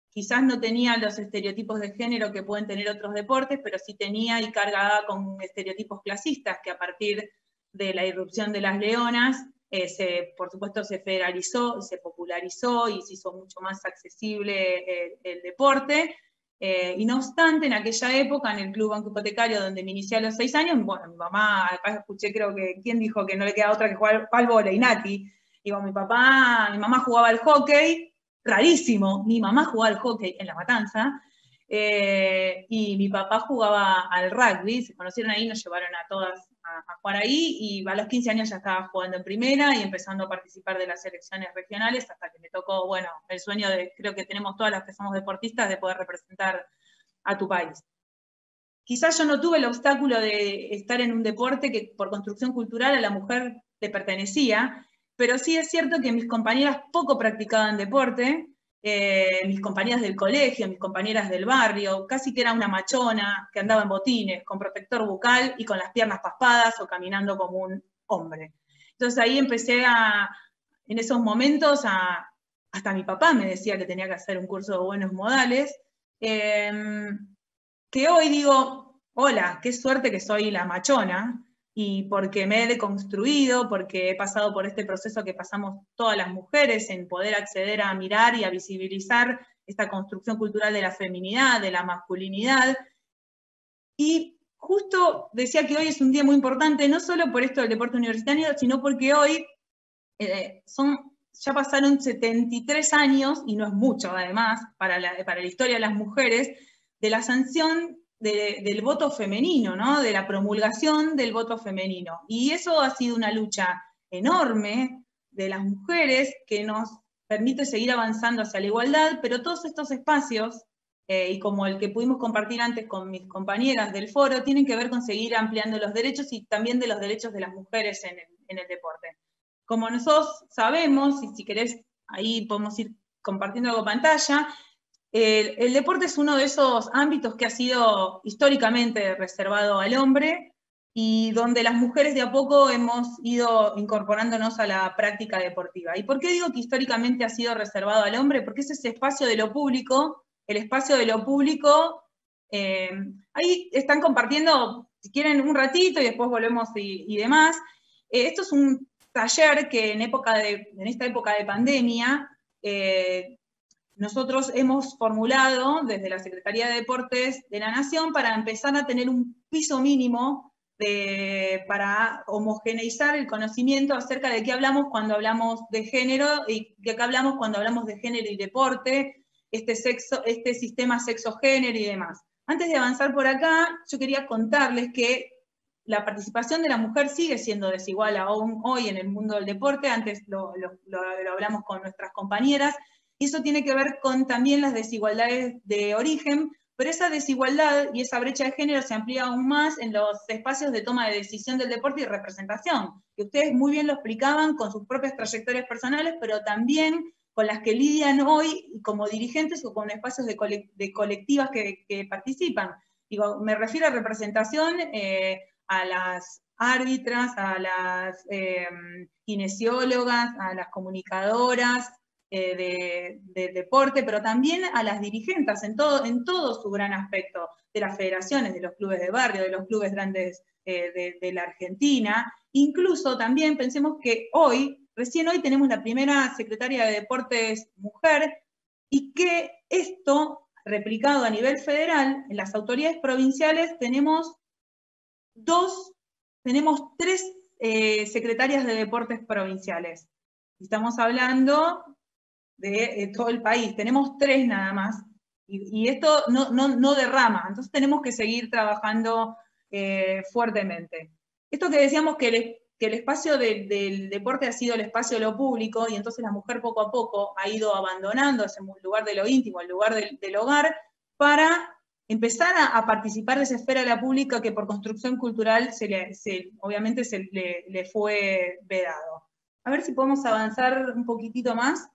quizás no tenía los estereotipos de género que pueden tener otros deportes, pero sí tenía y cargaba con estereotipos clasistas que a partir de la irrupción de las leonas, por supuesto se federalizó, se popularizó y se hizo mucho más accesible el deporte. Y no obstante, en aquella época, en el Club Banco Hipotecario, donde me inicié a los 6 años, bueno, mi mamá, acá escuché creo que, ¿quién dijo que no le queda otra que jugar al vóley? Nati. Digo, mi mamá jugaba al hockey, rarísimo, mi mamá jugaba al hockey en La Matanza, y mi papá jugaba al rugby, se conocieron ahí, nos llevaron a todas a jugar ahí, y a los 15 años ya estaba jugando en primera y empezando a participar de las selecciones regionales, hasta que me tocó, bueno, el sueño de, creo que tenemos todas las que somos deportistas, de poder representar a tu país. Quizás yo no tuve el obstáculo de estar en un deporte que por construcción cultural a la mujer le pertenecía, pero sí es cierto que mis compañeras poco practicaban deporte, mis compañeras del colegio, mis compañeras del barrio, casi que era una machona que andaba en botines, con protector bucal y con las piernas paspadas o caminando como un hombre. Entonces ahí empecé en esos momentos, hasta mi papá me decía que tenía que hacer un curso de buenos modales, que hoy digo, hola, qué suerte que soy la machona, y porque me he deconstruido, porque he pasado por este proceso que pasamos todas las mujeres en poder acceder a mirar y a visibilizar esta construcción cultural de la feminidad, de la masculinidad. Y justo decía que hoy es un día muy importante, no solo por esto del deporte universitario, sino porque hoy ya pasaron 73 años, y no es mucho además, para la historia de las mujeres, de la sanción del voto femenino, ¿no? De la promulgación del voto femenino. Y eso ha sido una lucha enorme de las mujeres que nos permite seguir avanzando hacia la igualdad, pero todos estos espacios, y como el que pudimos compartir antes con mis compañeras del foro, tienen que ver con seguir ampliando los derechos y también de los derechos de las mujeres en el deporte. Como nosotros sabemos, y si querés ahí podemos ir compartiendo algo pantalla, el deporte es uno de esos ámbitos que ha sido históricamente reservado al hombre y donde las mujeres de a poco hemos ido incorporándonos a la práctica deportiva. ¿Y por qué digo que históricamente ha sido reservado al hombre? Porque es ese espacio de lo público, el espacio de lo público, ahí están compartiendo, si quieren, un ratito y después volvemos y demás. Esto es un taller que en esta época de pandemia, nosotros hemos formulado desde la Secretaría de Deportes de la Nación para empezar a tener un piso mínimo para homogeneizar el conocimiento acerca de qué hablamos cuando hablamos de género y de qué hablamos cuando hablamos de género y deporte. este sistema sexo-género y demás. Antes de avanzar por acá, yo quería contarles que la participación de la mujer sigue siendo desigual aún hoy en el mundo del deporte. Antes lo hablamos con nuestras compañeras, y eso tiene que ver con también las desigualdades de origen, pero esa desigualdad y esa brecha de género se amplía aún más en los espacios de toma de decisión del deporte y representación, que ustedes muy bien lo explicaban con sus propias trayectorias personales, pero también con las que lidian hoy como dirigentes o con espacios de colectivas que participan. Digo, me refiero a representación, a las árbitras, a las kinesiólogas, a las comunicadoras de deporte, pero también a las dirigentes en todo su gran aspecto, de las federaciones, de los clubes de barrio, de los clubes grandes de la Argentina. Incluso también pensemos que recién hoy tenemos la primera secretaria de Deportes mujer, y que esto, replicado a nivel federal, en las autoridades provinciales tenemos tres secretarias de Deportes provinciales. Estamos hablando de todo el país, tenemos 3 nada más, y esto no derrama, entonces tenemos que seguir trabajando fuertemente. Esto que decíamos que el espacio del deporte ha sido el espacio de lo público, y entonces la mujer poco a poco ha ido abandonando ese lugar de lo íntimo, el lugar del hogar, para empezar a participar de esa esfera de la pública que por construcción cultural obviamente le fue vedado. A ver si podemos avanzar un poquitito más.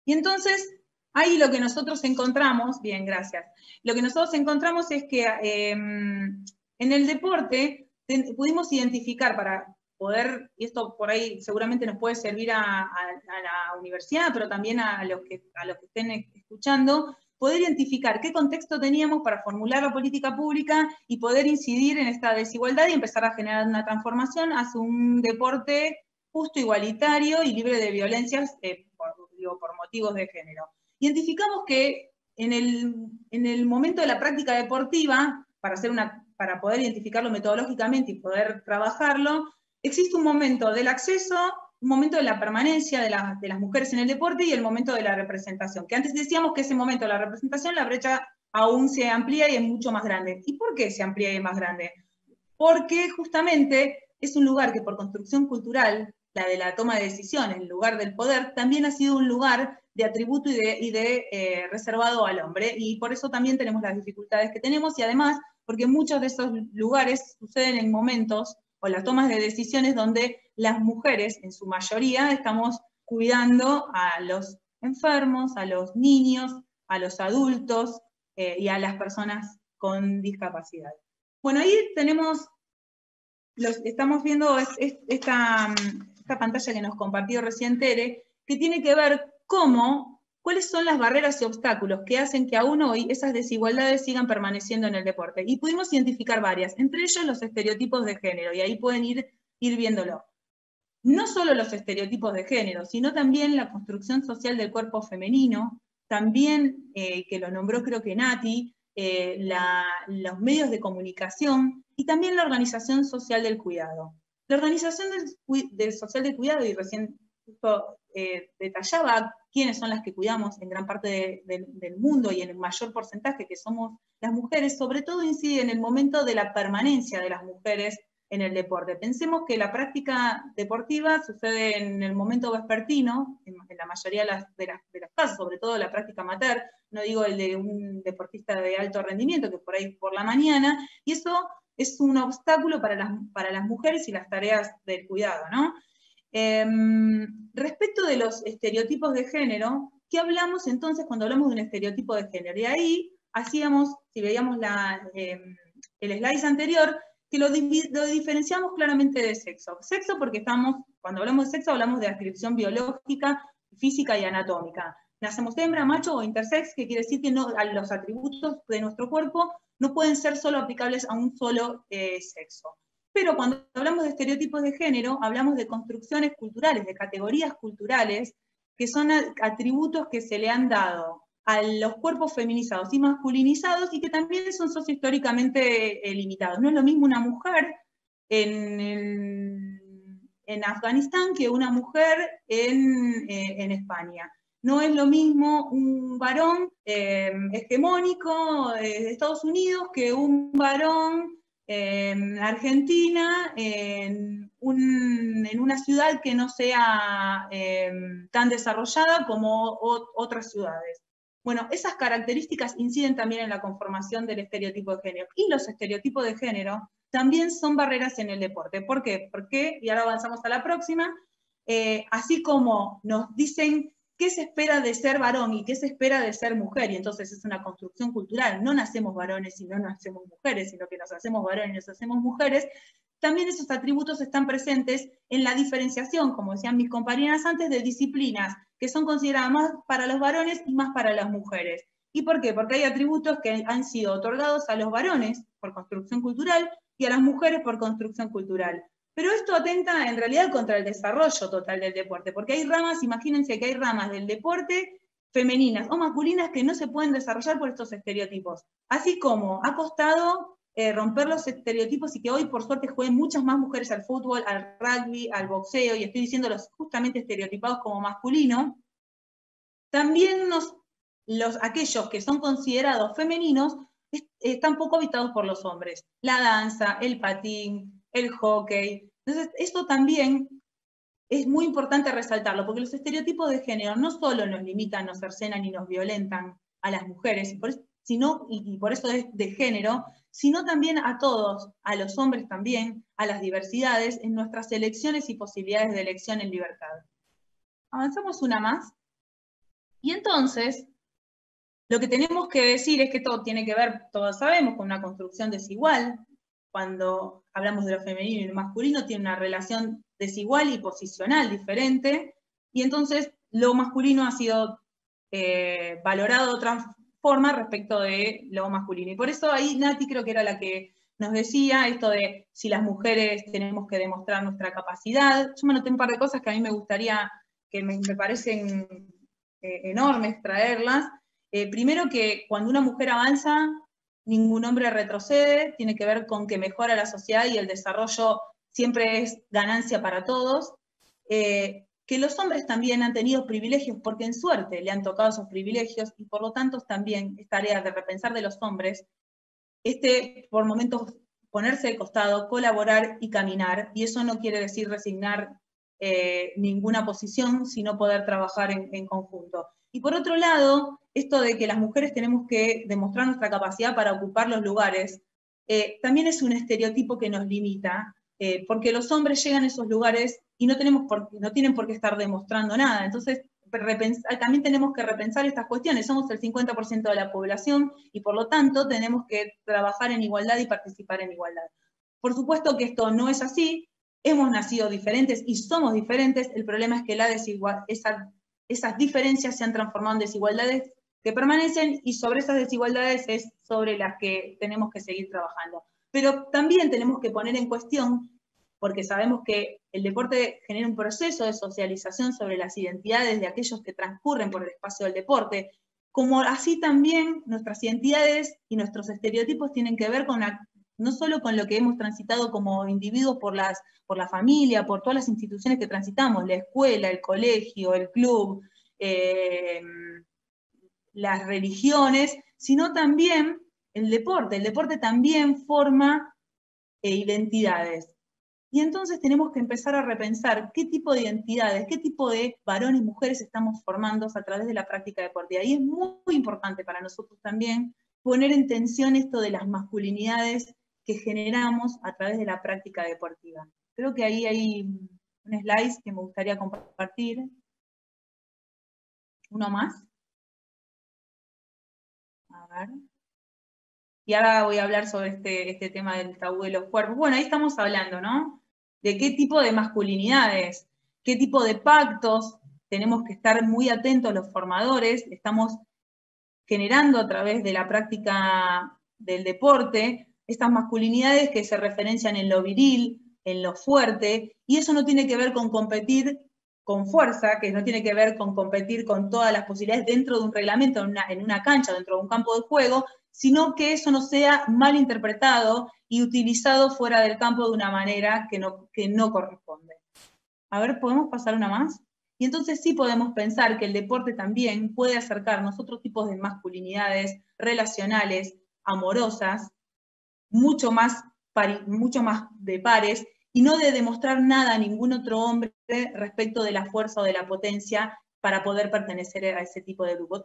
Y entonces, ahí lo que nosotros encontramos, bien, gracias, lo que nosotros encontramos es que en el deporte pudimos identificar para poder, y esto por ahí seguramente nos puede servir a la universidad, pero también a los que estén escuchando, poder identificar qué contexto teníamos para formular la política pública y poder incidir en esta desigualdad y empezar a generar una transformación hacia un deporte justo, igualitario y libre de violencias por motivos de género. Identificamos que en el momento de la práctica deportiva, para poder identificarlo metodológicamente y poder trabajarlo, existe un momento del acceso, un momento de la permanencia de las mujeres en el deporte y el momento de la representación, que antes decíamos que ese momento de la representación, la brecha aún se amplía y es mucho más grande. ¿Y por qué se amplía y es más grande? Porque justamente es un lugar que por construcción cultural, la de la toma de decisiones, el lugar del poder, también ha sido un lugar de atributo y de reservado al hombre, y por eso también tenemos las dificultades que tenemos, y además porque muchos de esos lugares suceden en momentos o las tomas de decisiones donde las mujeres, en su mayoría, estamos cuidando a los enfermos, a los niños, a los adultos y a las personas con discapacidad. Bueno, ahí tenemos, estamos viendo esta pantalla que nos compartió recién Tere, que tiene que ver cuáles son las barreras y obstáculos que hacen que aún hoy esas desigualdades sigan permaneciendo en el deporte. Y pudimos identificar varias, entre ellos los estereotipos de género, y ahí pueden ir viéndolo. No solo los estereotipos de género, sino también la construcción social del cuerpo femenino, también, que lo nombró creo que Nati, los medios de comunicación, y también la organización social del cuidado. La organización social del cuidado, y recién justo detallaba quiénes son las que cuidamos en gran parte del mundo y en el mayor porcentaje que somos las mujeres, sobre todo incide en el momento de la permanencia de las mujeres en el deporte. Pensemos que la práctica deportiva sucede en el momento vespertino, en la mayoría de las casos, sobre todo la práctica amateur, no digo el de un deportista de alto rendimiento, que por ahí por la mañana, y eso es un obstáculo para las mujeres y las tareas del cuidado, ¿no? Respecto de los estereotipos de género, ¿qué hablamos entonces cuando hablamos de un estereotipo de género? Y ahí hacíamos, si veíamos el slide anterior, que lo diferenciamos claramente de sexo. Sexo porque cuando hablamos de sexo hablamos de descripción biológica, física y anatómica. Nacemos hembra, macho o intersex, que quiere decir que los atributos de nuestro cuerpo no pueden ser solo aplicables a un solo sexo. Pero cuando hablamos de estereotipos de género, hablamos de construcciones culturales, de categorías culturales, que son atributos que se le han dado a los cuerpos feminizados y masculinizados, y que también son sociohistóricamente limitados. No es lo mismo una mujer en Afganistán que una mujer en España. No es lo mismo un varón hegemónico de Estados Unidos que un varón en Argentina, en una ciudad que no sea tan desarrollada como otras ciudades. Bueno, esas características inciden también en la conformación del estereotipo de género. Y los estereotipos de género también son barreras en el deporte. ¿Por qué? Porque, y ahora avanzamos a la próxima, así como nos dicen qué se espera de ser varón y qué se espera de ser mujer, y entonces es una construcción cultural, no nacemos varones y no nacemos mujeres, sino que nos hacemos varones y nos hacemos mujeres, también esos atributos están presentes en la diferenciación, como decían mis compañeras antes, de disciplinas que son consideradas más para los varones y más para las mujeres. ¿Y por qué? Porque hay atributos que han sido otorgados a los varones por construcción cultural y a las mujeres por construcción cultural. Pero esto atenta en realidad contra el desarrollo total del deporte, porque hay ramas, imagínense que hay ramas del deporte femeninas o masculinas que no se pueden desarrollar por estos estereotipos. Así como ha costado romper los estereotipos y que hoy por suerte jueguen muchas más mujeres al fútbol, al rugby, al boxeo, y estoy diciéndolos justamente estereotipados como masculinos, también aquellos que son considerados femeninos están poco habitados por los hombres. La danza, el patín, el hockey. Entonces, esto también es muy importante resaltarlo, porque los estereotipos de género no solo nos limitan, nos cercenan y nos violentan a las mujeres, y por eso es de género, sino también a todos, a los hombres también, a las diversidades, en nuestras elecciones y posibilidades de elección en libertad. Avanzamos una más. Y entonces, lo que tenemos que decir es que todo tiene que ver, todos sabemos, con una construcción desigual. Cuando hablamos de lo femenino y lo masculino, tiene una relación desigual y posicional diferente, y entonces lo masculino ha sido valorado de otra forma respecto de lo masculino. Y por eso ahí Nati creo que era la que nos decía esto de si las mujeres tenemos que demostrar nuestra capacidad. Yo me anoté un par de cosas que a mí me gustaría, que me parecen enormes traerlas. Primero, que cuando una mujer avanza, ningún hombre retrocede, tiene que ver con que mejora la sociedad y el desarrollo siempre es ganancia para todos. Que los hombres también han tenido privilegios porque en suerte le han tocado esos privilegios, y por lo tanto también es tarea de repensar de los hombres, por momentos ponerse de costado, colaborar y caminar, y eso no quiere decir resignar ninguna posición, sino poder trabajar en conjunto. Y por otro lado, esto de que las mujeres tenemos que demostrar nuestra capacidad para ocupar los lugares, también es un estereotipo que nos limita, porque los hombres llegan a esos lugares y no tienen por qué estar demostrando nada. Entonces, también tenemos que repensar estas cuestiones. Somos el 50% de la población y por lo tanto tenemos que trabajar en igualdad y participar en igualdad. Por supuesto que esto no es así, hemos nacido diferentes y somos diferentes, el problema es que esas diferencias se han transformado en desigualdades que permanecen, y sobre esas desigualdades es sobre las que tenemos que seguir trabajando. Pero también tenemos que poner en cuestión, porque sabemos que el deporte genera un proceso de socialización sobre las identidades de aquellos que transcurren por el espacio del deporte, como así también nuestras identidades y nuestros estereotipos tienen que ver no solo con lo que hemos transitado como individuos por la familia, por todas las instituciones que transitamos, la escuela, el colegio, el club, las religiones, sino también el deporte. El deporte también forma identidades. Y entonces tenemos que empezar a repensar qué tipo de identidades, qué tipo de varones y mujeres estamos formando a través de la práctica deportiva. Y es muy importante para nosotros también poner en tensión esto de las masculinidades que generamos a través de la práctica deportiva. Creo que ahí hay un slide que me gustaría compartir. Uno más. A ver. Y ahora voy a hablar sobre este tema del tabú de los cuerpos. Bueno, ahí estamos hablando, ¿no? De qué tipo de masculinidades, qué tipo de pactos tenemos que estar muy atentos los formadores, estamos generando a través de la práctica del deporte estas masculinidades que se referencian en lo viril, en lo fuerte, y eso no tiene que ver con competir con fuerza, que no tiene que ver con competir con todas las posibilidades dentro de un reglamento, en una cancha, dentro de un campo de juego, sino que eso no sea mal interpretado y utilizado fuera del campo de una manera que no corresponde. A ver, ¿podemos pasar una más? Y entonces sí podemos pensar que el deporte también puede acercarnos a otros tipos de masculinidades relacionales, amorosas, mucho más de pares, y no de demostrar nada a ningún otro hombre respecto de la fuerza o de la potencia para poder pertenecer a ese tipo de grupo. A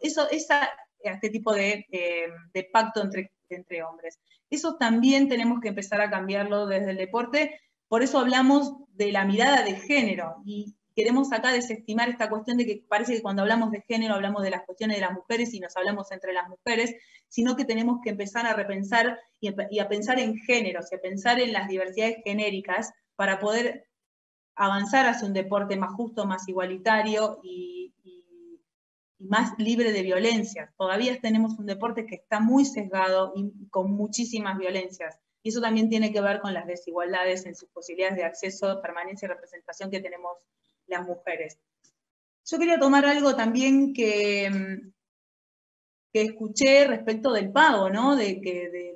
este tipo de pacto entre hombres. Eso también tenemos que empezar a cambiarlo desde el deporte, por eso hablamos de la mirada de género, y queremos acá desestimar esta cuestión de que parece que cuando hablamos de género hablamos de las cuestiones de las mujeres y nos hablamos entre las mujeres, sino que tenemos que empezar a repensar y a pensar en géneros, y a pensar en las diversidades genéricas para poder avanzar hacia un deporte más justo, más igualitario y más libre de violencia. Todavía tenemos un deporte que está muy sesgado y con muchísimas violencias. Y eso también tiene que ver con las desigualdades en sus posibilidades de acceso, permanencia y representación que tenemos las mujeres. Yo quería tomar algo también que escuché respecto del pago, ¿no? De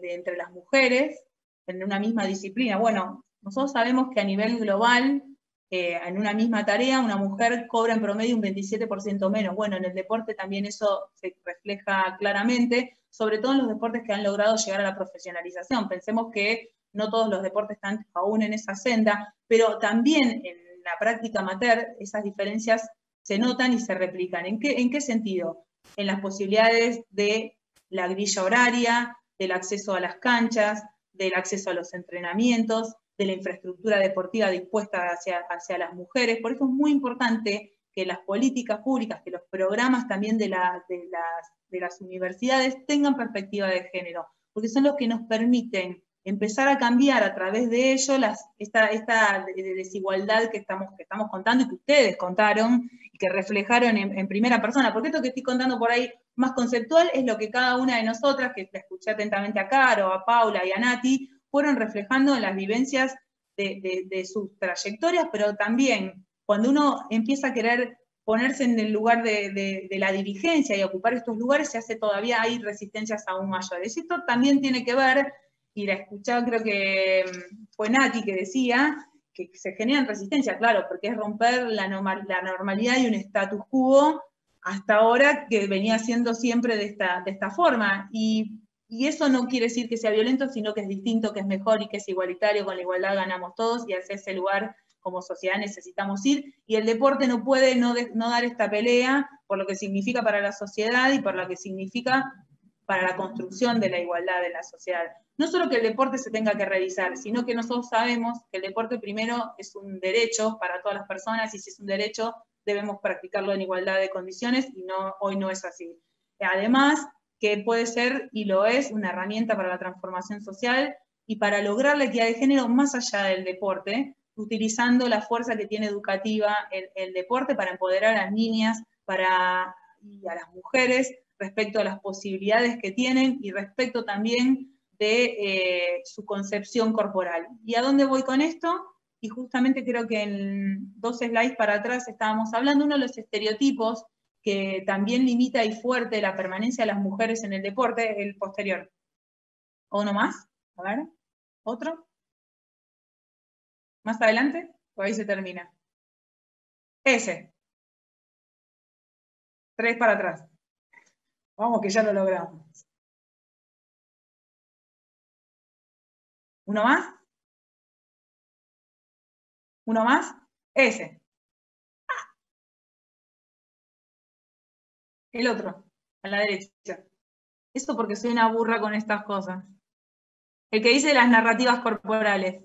entre las mujeres en una misma disciplina. Bueno, nosotros sabemos que a nivel global, en una misma tarea, una mujer cobra en promedio un 27% menos. Bueno, en el deporte también eso se refleja claramente, sobre todo en los deportes que han logrado llegar a la profesionalización. Pensemos que no todos los deportes están aún en esa senda, pero también en la práctica amateur esas diferencias se notan y se replican. ¿En qué sentido? En las posibilidades de la grilla horaria, del acceso a las canchas, del acceso a los entrenamientos, de la infraestructura deportiva dispuesta hacia las mujeres. Por eso es muy importante que las políticas públicas, que los programas también de las universidades tengan perspectiva de género, porque son los que nos permiten empezar a cambiar a través de ello esta desigualdad que estamos contando y que ustedes contaron y que reflejaron en primera persona, porque esto que estoy contando por ahí más conceptual es lo que cada una de nosotras, que la escuché atentamente a Caro, a Paula y a Nati, fueron reflejando en las vivencias de sus trayectorias, pero también cuando uno empieza a querer ponerse en el lugar de la dirigencia y ocupar estos lugares, todavía hay resistencias aún mayores. Esto también tiene que ver, y la escuchaba, creo que fue Nati que decía, que se generan resistencias, claro, porque es romper la normalidad y un status quo hasta ahora que venía siendo siempre de esta forma. Y eso no quiere decir que sea violento, sino que es distinto, que es mejor y que es igualitario, con la igualdad ganamos todos, y hacia ese lugar como sociedad necesitamos ir, y el deporte no puede no dar esta pelea por lo que significa para la sociedad y por lo que significa para la construcción de la igualdad de la sociedad. No solo que el deporte se tenga que realizar, sino que nosotros sabemos que el deporte primero es un derecho para todas las personas, y si es un derecho debemos practicarlo en igualdad de condiciones, y hoy no es así. Además, que puede ser, y lo es, una herramienta para la transformación social y para lograr la equidad de género más allá del deporte, utilizando la fuerza que tiene educativa el deporte para empoderar a las niñas y a las mujeres respecto a las posibilidades que tienen y respecto también de su concepción corporal. ¿Y a dónde voy con esto? Y justamente creo que en 2 slides para atrás estábamos hablando, uno de los estereotipos que también limita y fuerte la permanencia de las mujeres en el deporte, el posterior. ¿O uno más? A ver, ¿otro? ¿Más adelante? O ahí se termina. Ese. 3 para atrás. Vamos que ya lo logramos. ¿Uno más? ¿Uno más? Ese. El otro, a la derecha. Eso porque soy una burra con estas cosas. El que dice las narrativas corporales.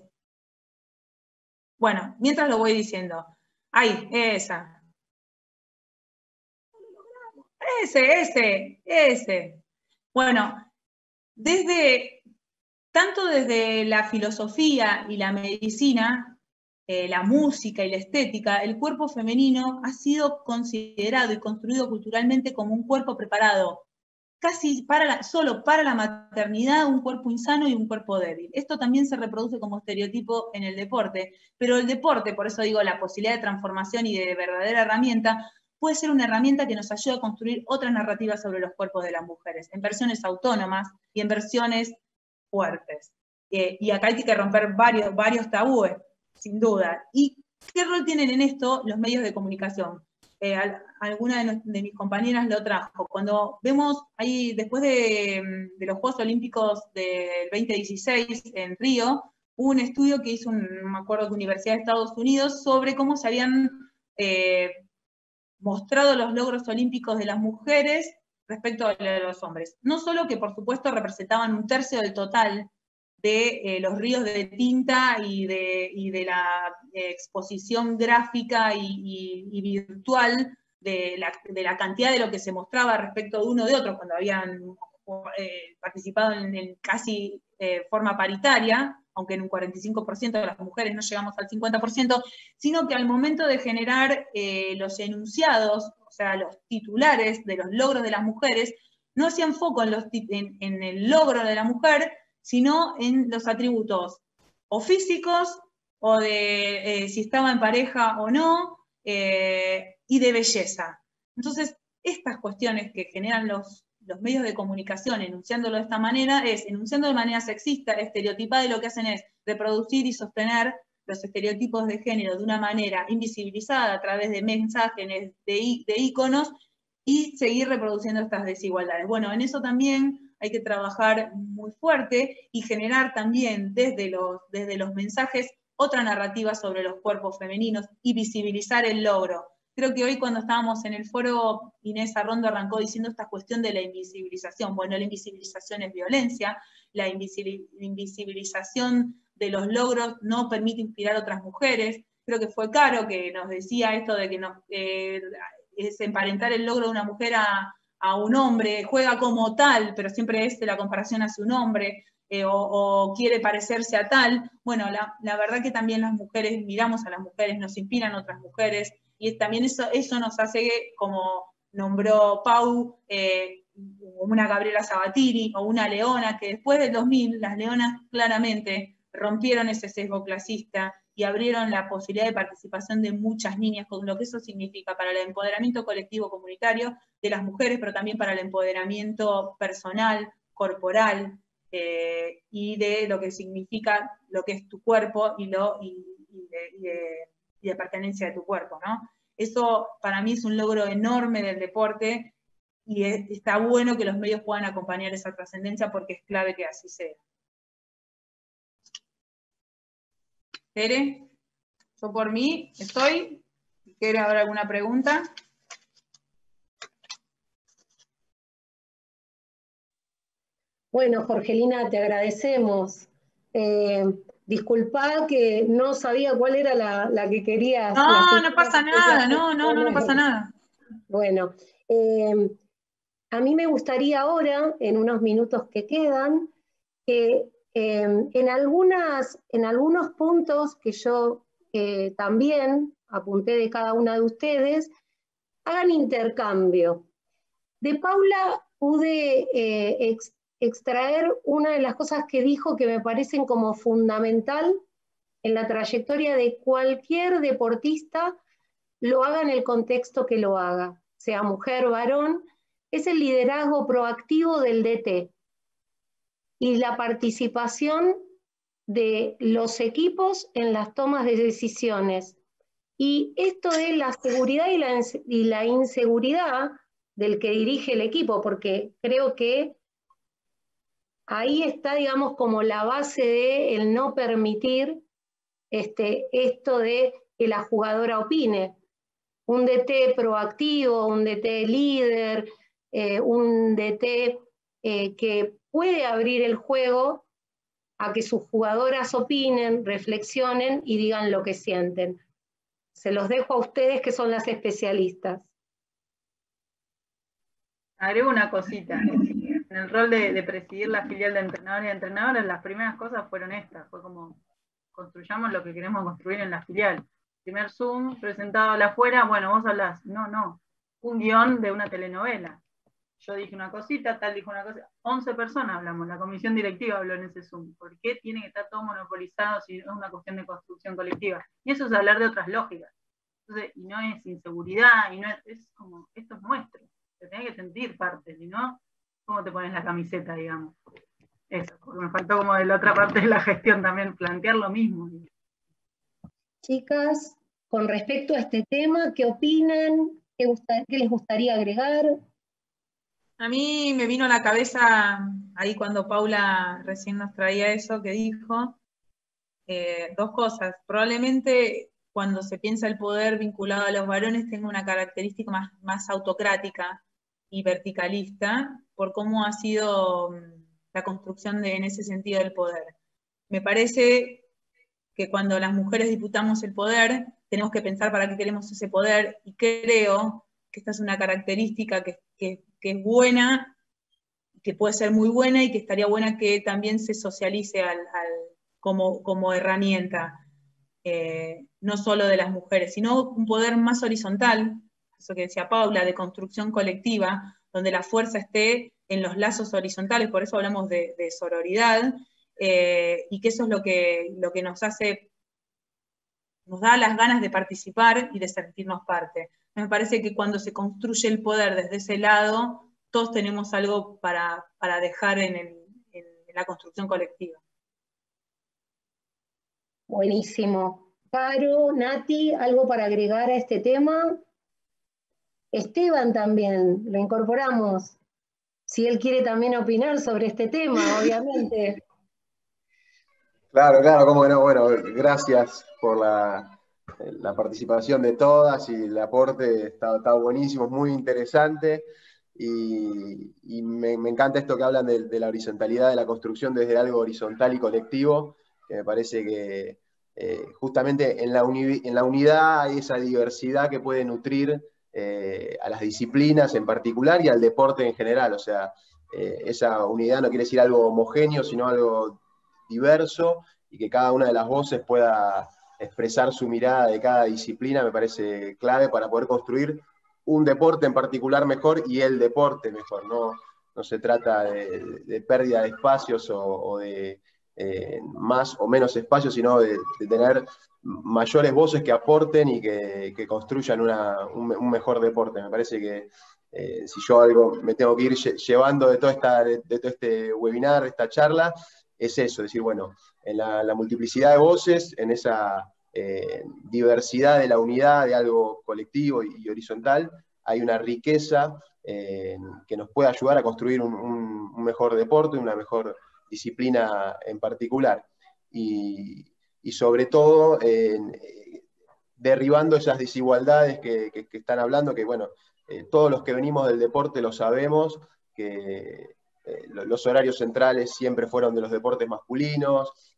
Bueno, mientras lo voy diciendo. Ahí, esa. Ese. Bueno, tanto desde la filosofía y la medicina, la música y la estética, el cuerpo femenino ha sido considerado y construido culturalmente como un cuerpo preparado casi solo para la maternidad, un cuerpo insano y un cuerpo débil. Esto también se reproduce como estereotipo en el deporte, pero el deporte, por eso digo, la posibilidad de transformación y de verdadera herramienta, puede ser una herramienta que nos ayude a construir otras narrativas sobre los cuerpos de las mujeres, en versiones autónomas y en versiones fuertes. Y acá hay que romper varios tabúes, sin duda. ¿Y qué rol tienen en esto los medios de comunicación? alguna de mis compañeras lo trajo. Cuando vemos ahí, después de los Juegos Olímpicos del 2016 en Río, hubo un estudio que hizo, no me acuerdo qué Universidad de Estados Unidos, sobre cómo se habían mostrado los logros olímpicos de las mujeres respecto a los hombres. No solo que, por supuesto, representaban 1/3 del total de los ríos de tinta y de la exposición gráfica y virtual de la cantidad de lo que se mostraba respecto de uno de otro cuando habían participado en casi forma paritaria, aunque en un 45% de las mujeres no llegamos al 50%, sino que al momento de generar los enunciados, o sea, los titulares de los logros de las mujeres, no hacían foco en el logro de la mujer, sino en los atributos o físicos, o de si estaba en pareja o no, y de belleza. Entonces, estas cuestiones que generan los medios de comunicación enunciándolo de esta manera, enunciando de manera sexista, estereotipada, y lo que hacen es reproducir y sostener los estereotipos de género de una manera invisibilizada a través de mensajes, de íconos, y seguir reproduciendo estas desigualdades. Bueno, en eso también hay que trabajar muy fuerte y generar también desde los mensajes otra narrativa sobre los cuerpos femeninos y visibilizar el logro. Creo que hoy cuando estábamos en el foro, Inés Arrondo arrancó diciendo esta cuestión de la invisibilización. Bueno, la invisibilización es violencia, la invisibilización de los logros no permite inspirar a otras mujeres. Creo que fue Caro que nos decía esto de que es emparentar el logro de una mujer a un hombre, juega como tal, pero siempre es la comparación hacia un hombre, o quiere parecerse a tal. Bueno, la verdad que también las mujeres, miramos a las mujeres, nos inspiran otras mujeres, y también eso nos hace, como nombró Pau, una Gabriela Sabatini o una Leona, que después del 2000 las leonas claramente rompieron ese sesgo clasista y abrieron la posibilidad de participación de muchas niñas, con lo que eso significa para el empoderamiento colectivo comunitario de las mujeres, pero también para el empoderamiento personal, corporal, y de lo que significa lo que es tu cuerpo y de pertenencia de tu cuerpo, ¿no? Eso para mí es un logro enorme del deporte, y está bueno que los medios puedan acompañar esa trascendencia, porque es clave que así sea. Tere, yo por mí estoy. ¿Quiere haber alguna pregunta? Bueno, Jorgelina, te agradecemos. Disculpá que no sabía cuál era la que querías. No pasa nada, no pasa nada. Bueno, a mí me gustaría ahora, en unos minutos que quedan, que en algunos puntos que yo también apunté de cada una de ustedes, hagan intercambio. De Paula pude extraer una de las cosas que dijo que me parecen como fundamental en la trayectoria de cualquier deportista, lo haga en el contexto que lo haga, sea mujer, varón, es el liderazgo proactivo del DT y la participación de los equipos en las tomas de decisiones. Y esto de la seguridad y la inseguridad del que dirige el equipo, porque creo que ahí está, digamos, como la base de el no permitir esto de que la jugadora opine. Un DT proactivo, un DT líder, un DT que puede abrir el juego a que sus jugadoras opinen, reflexionen y digan lo que sienten. Se los dejo a ustedes, que son las especialistas. Agrego una cosita. En el rol de presidir la filial de entrenadores y entrenadoras, las primeras cosas fueron estas. Fue como, construyamos lo que queremos construir en la filial. Primer Zoom, presentado a la afuera, bueno, vos hablás. No. Un guión de una telenovela. Yo dije una cosita, tal dijo una cosa. 11 personas hablamos, la comisión directiva habló en ese Zoom. ¿Por qué tiene que estar todo monopolizado si es una cuestión de construcción colectiva? Y eso es hablar de otras lógicas. Entonces, y no es inseguridad, y no es como, esto es nuestro. Te tenés que sentir parte, si no, ¿cómo te pones la camiseta, digamos? Eso, porque me faltó como de la otra parte de la gestión también, plantear lo mismo. Chicas, con respecto a este tema, ¿qué opinan? ¿Qué les gustaría agregar? A mí me vino a la cabeza, ahí cuando Paula recién nos traía eso que dijo, dos cosas. Probablemente cuando se piensa el poder vinculado a los varones tenga una característica más autocrática y verticalista por cómo ha sido la construcción en ese sentido del poder. Me parece que cuando las mujeres disputamos el poder, tenemos que pensar para qué queremos ese poder, y creo que esta es una característica que es buena, que puede ser muy buena, y que estaría buena que también se socialice como herramienta, no solo de las mujeres, sino un poder más horizontal, eso que decía Paula, de construcción colectiva, donde la fuerza esté en los lazos horizontales, por eso hablamos de sororidad, y que eso es lo que nos hace, nos da las ganas de participar y de sentirnos parte. Me parece que cuando se construye el poder desde ese lado, todos tenemos algo para dejar en la construcción colectiva. Buenísimo. Caro, Nati, ¿algo para agregar a este tema? Esteban también, lo incorporamos. Si él quiere también opinar sobre este tema, obviamente. Claro, cómo que no. Bueno, gracias por la participación de todas, y el aporte está buenísimo, es muy interesante, y me encanta esto que hablan de la horizontalidad de la construcción desde algo horizontal y colectivo, que me parece que justamente en la unidad hay esa diversidad que puede nutrir a las disciplinas en particular y al deporte en general. O sea, esa unidad no quiere decir algo homogéneo, sino algo diverso, y que cada una de las voces pueda expresar su mirada de cada disciplina, me parece clave para poder construir un deporte en particular mejor y el deporte mejor. No se trata de pérdida de espacios o de más o menos espacios, sino de tener mayores voces que aporten y que construyan un mejor deporte. Me parece que si yo algo me tengo que ir llevando de todo este webinar, esta charla, es eso, decir, bueno, en la multiplicidad de voces, en esa diversidad de la unidad de algo colectivo y horizontal, hay una riqueza que nos puede ayudar a construir un mejor deporte, una mejor disciplina en particular. Y sobre todo, derribando esas desigualdades que están hablando, que bueno, todos los que venimos del deporte lo sabemos, que los horarios centrales siempre fueron de los deportes masculinos,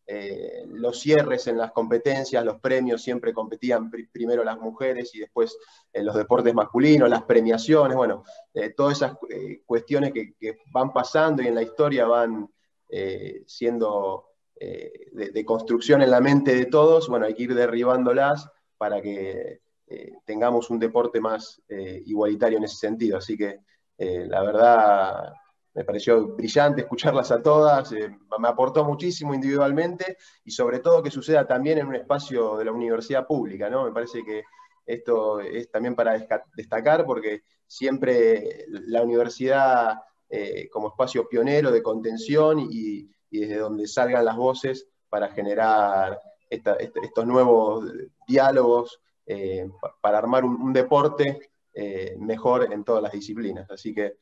los cierres en las competencias, los premios siempre competían primero las mujeres y después en los deportes masculinos, las premiaciones, bueno, todas esas cuestiones que van pasando y en la historia van siendo de construcción en la mente de todos. Bueno, hay que ir derribándolas para que tengamos un deporte más igualitario en ese sentido. Así que la verdad me pareció brillante escucharlas a todas, me aportó muchísimo individualmente, y sobre todo que suceda también en un espacio de la universidad pública, ¿no? Me parece que esto es también para destacar, porque siempre la universidad como espacio pionero de contención y desde donde salgan las voces para generar estos nuevos diálogos para armar un deporte mejor en todas las disciplinas. Así que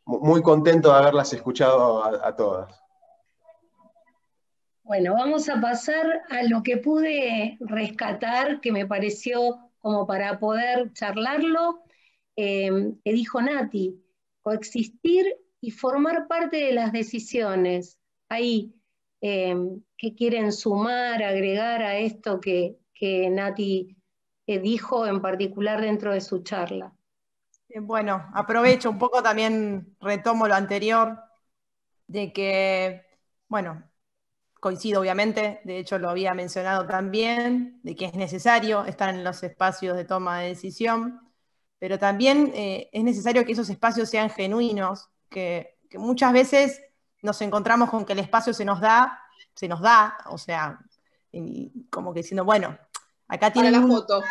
muy contento de haberlas escuchado a todas. Bueno, vamos a pasar a lo que pude rescatar, que me pareció como para poder charlarlo, que dijo Nati: coexistir y formar parte de las decisiones. Ahí, ¿qué quieren sumar, agregar a esto que Nati dijo en particular dentro de su charla? Bueno, aprovecho un poco, también retomo lo anterior, de que, bueno, coincido obviamente, de hecho lo había mencionado también, de que es necesario estar en los espacios de toma de decisión, pero también es necesario que esos espacios sean genuinos, que muchas veces nos encontramos con que el espacio se nos da, o sea, como que diciendo, bueno, acá tienen para la foto.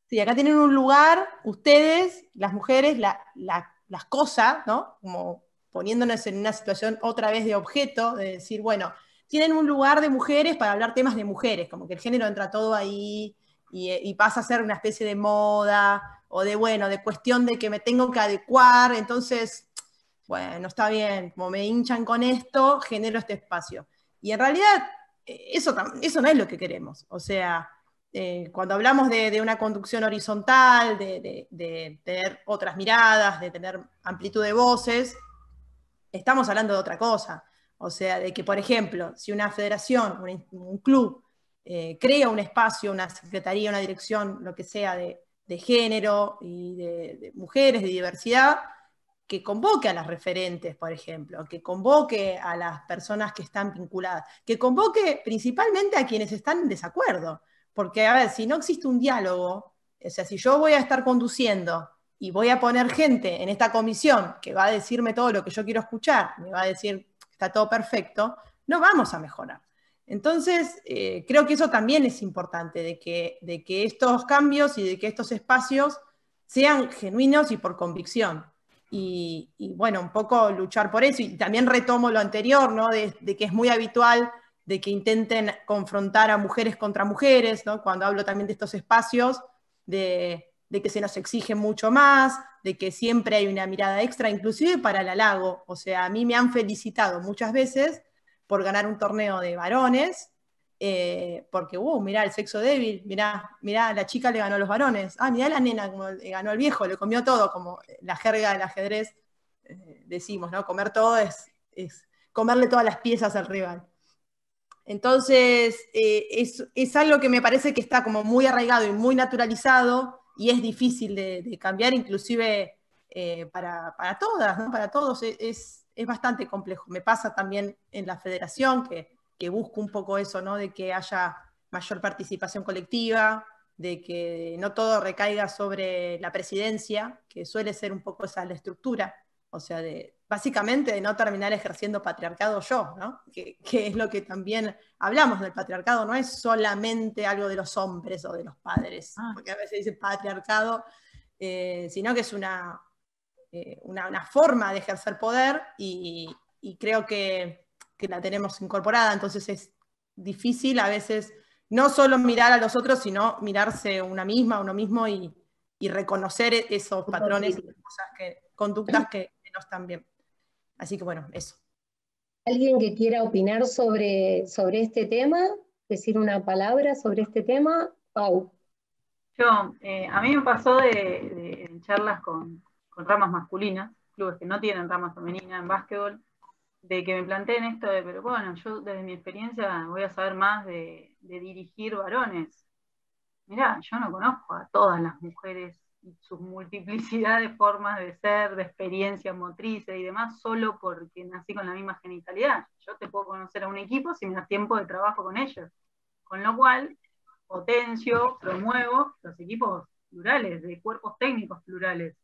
Sí, acá tienen un lugar, ustedes, las mujeres, las cosas, ¿no? Como poniéndonos en una situación otra vez de objeto, de decir, bueno, tienen un lugar de mujeres para hablar temas de mujeres, como que el género entra todo ahí y pasa a ser una especie de moda, o de, bueno, de cuestión de que me tengo que adecuar, entonces, bueno, está bien, como me hinchan con esto, genero este espacio. Y en realidad, eso no es lo que queremos. O sea, cuando hablamos de una conducción horizontal, de tener otras miradas, de tener amplitud de voces, estamos hablando de otra cosa. O sea, de que, por ejemplo, si una federación, un club, crea un espacio, una secretaría, una dirección, lo que sea, de género y de mujeres, de diversidad, que convoque a las referentes, por ejemplo, que convoque a las personas que están vinculadas, que convoque principalmente a quienes están en desacuerdo. Porque, a ver, si no existe un diálogo, o sea, si yo voy a estar conduciendo y voy a poner gente en esta comisión que va a decirme todo lo que yo quiero escuchar, me va a decir que está todo perfecto, no vamos a mejorar. Entonces, creo que eso también es importante, de que estos cambios y de que estos espacios sean genuinos y por convicción. Y bueno, un poco luchar por eso. Y también retomo lo anterior, ¿no? De que es muy habitual de que intenten confrontar a mujeres contra mujeres, ¿no? Cuando hablo también de estos espacios, de que se nos exige mucho más, de que siempre hay una mirada extra, inclusive para el halago. O sea, a mí me han felicitado muchas veces por ganar un torneo de varones, porque, mirá el sexo débil, mirá, la chica le ganó a los varones, mirá la nena como le ganó al viejo, le comió todo, como la jerga del ajedrez decimos, ¿no? Comer todo es comerle todas las piezas al rival. Entonces, es algo que me parece que está como muy arraigado y muy naturalizado, y es difícil de cambiar, inclusive para todas, ¿no? Para todos, es bastante complejo. Me pasa también en la federación, que busco un poco eso, ¿no? De que haya mayor participación colectiva, de que no todo recaiga sobre la presidencia, que suele ser un poco esa la estructura, o sea, básicamente de no terminar ejerciendo patriarcado yo, ¿no? Que es lo que también hablamos del patriarcado, no es solamente algo de los hombres o de los padres, porque a veces dice patriarcado, sino que es una forma de ejercer poder, y creo que la tenemos incorporada. Entonces es difícil a veces no solo mirar a los otros, sino mirarse una misma, uno mismo, y reconocer esos patrones y conductas que no están bien. Así que bueno, eso. ¿Alguien que quiera opinar sobre este tema? ¿Decir una palabra sobre este tema? Pau. Yo, a mí me pasó de charlas con ramas masculinas, clubes que no tienen rama femenina en básquetbol, de que me planteen esto de, pero bueno, yo desde mi experiencia voy a saber más de dirigir varones. Mirá, yo no conozco a todas las mujeres y sus multiplicidad de formas de ser, de experiencias motrices y demás, solo porque nací con la misma genitalidad. Yo te puedo conocer a un equipo si me das tiempo de trabajo con ellos. Con lo cual, potencio, promuevo los equipos plurales, de cuerpos técnicos plurales,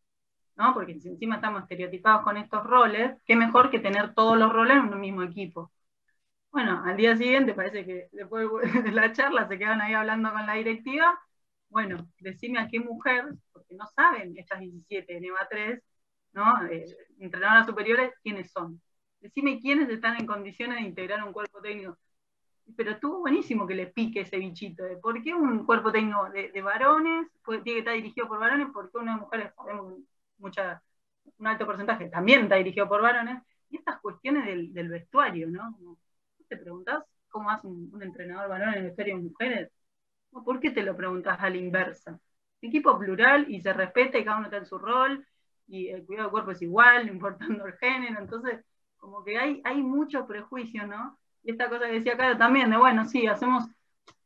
¿no? Porque si encima estamos estereotipados con estos roles, qué mejor que tener todos los roles en un mismo equipo. Bueno, al día siguiente parece que después de la charla se quedan ahí hablando con la directiva. Bueno, decime a qué mujer, porque no saben estas 17 en EVA 3, ¿no? Entrenadoras superiores, quiénes son. Decime quiénes están en condiciones de integrar un cuerpo técnico. Pero estuvo buenísimo que le pique ese bichito de por qué un cuerpo técnico de varones tiene que estar dirigido por varones, por qué una de mujeres, sabemos un alto porcentaje, también está dirigido por varones, y estas cuestiones del vestuario, ¿no? ¿Te preguntás cómo hace un entrenador varón en el vestuario de mujeres? ¿Por qué te lo preguntás a la inversa? Equipo plural y se respeta y cada uno está en su rol, y el cuidado del cuerpo es igual, no importando el género, entonces como que hay mucho prejuicio, ¿no? Y esta cosa que decía Caro también, de bueno, sí,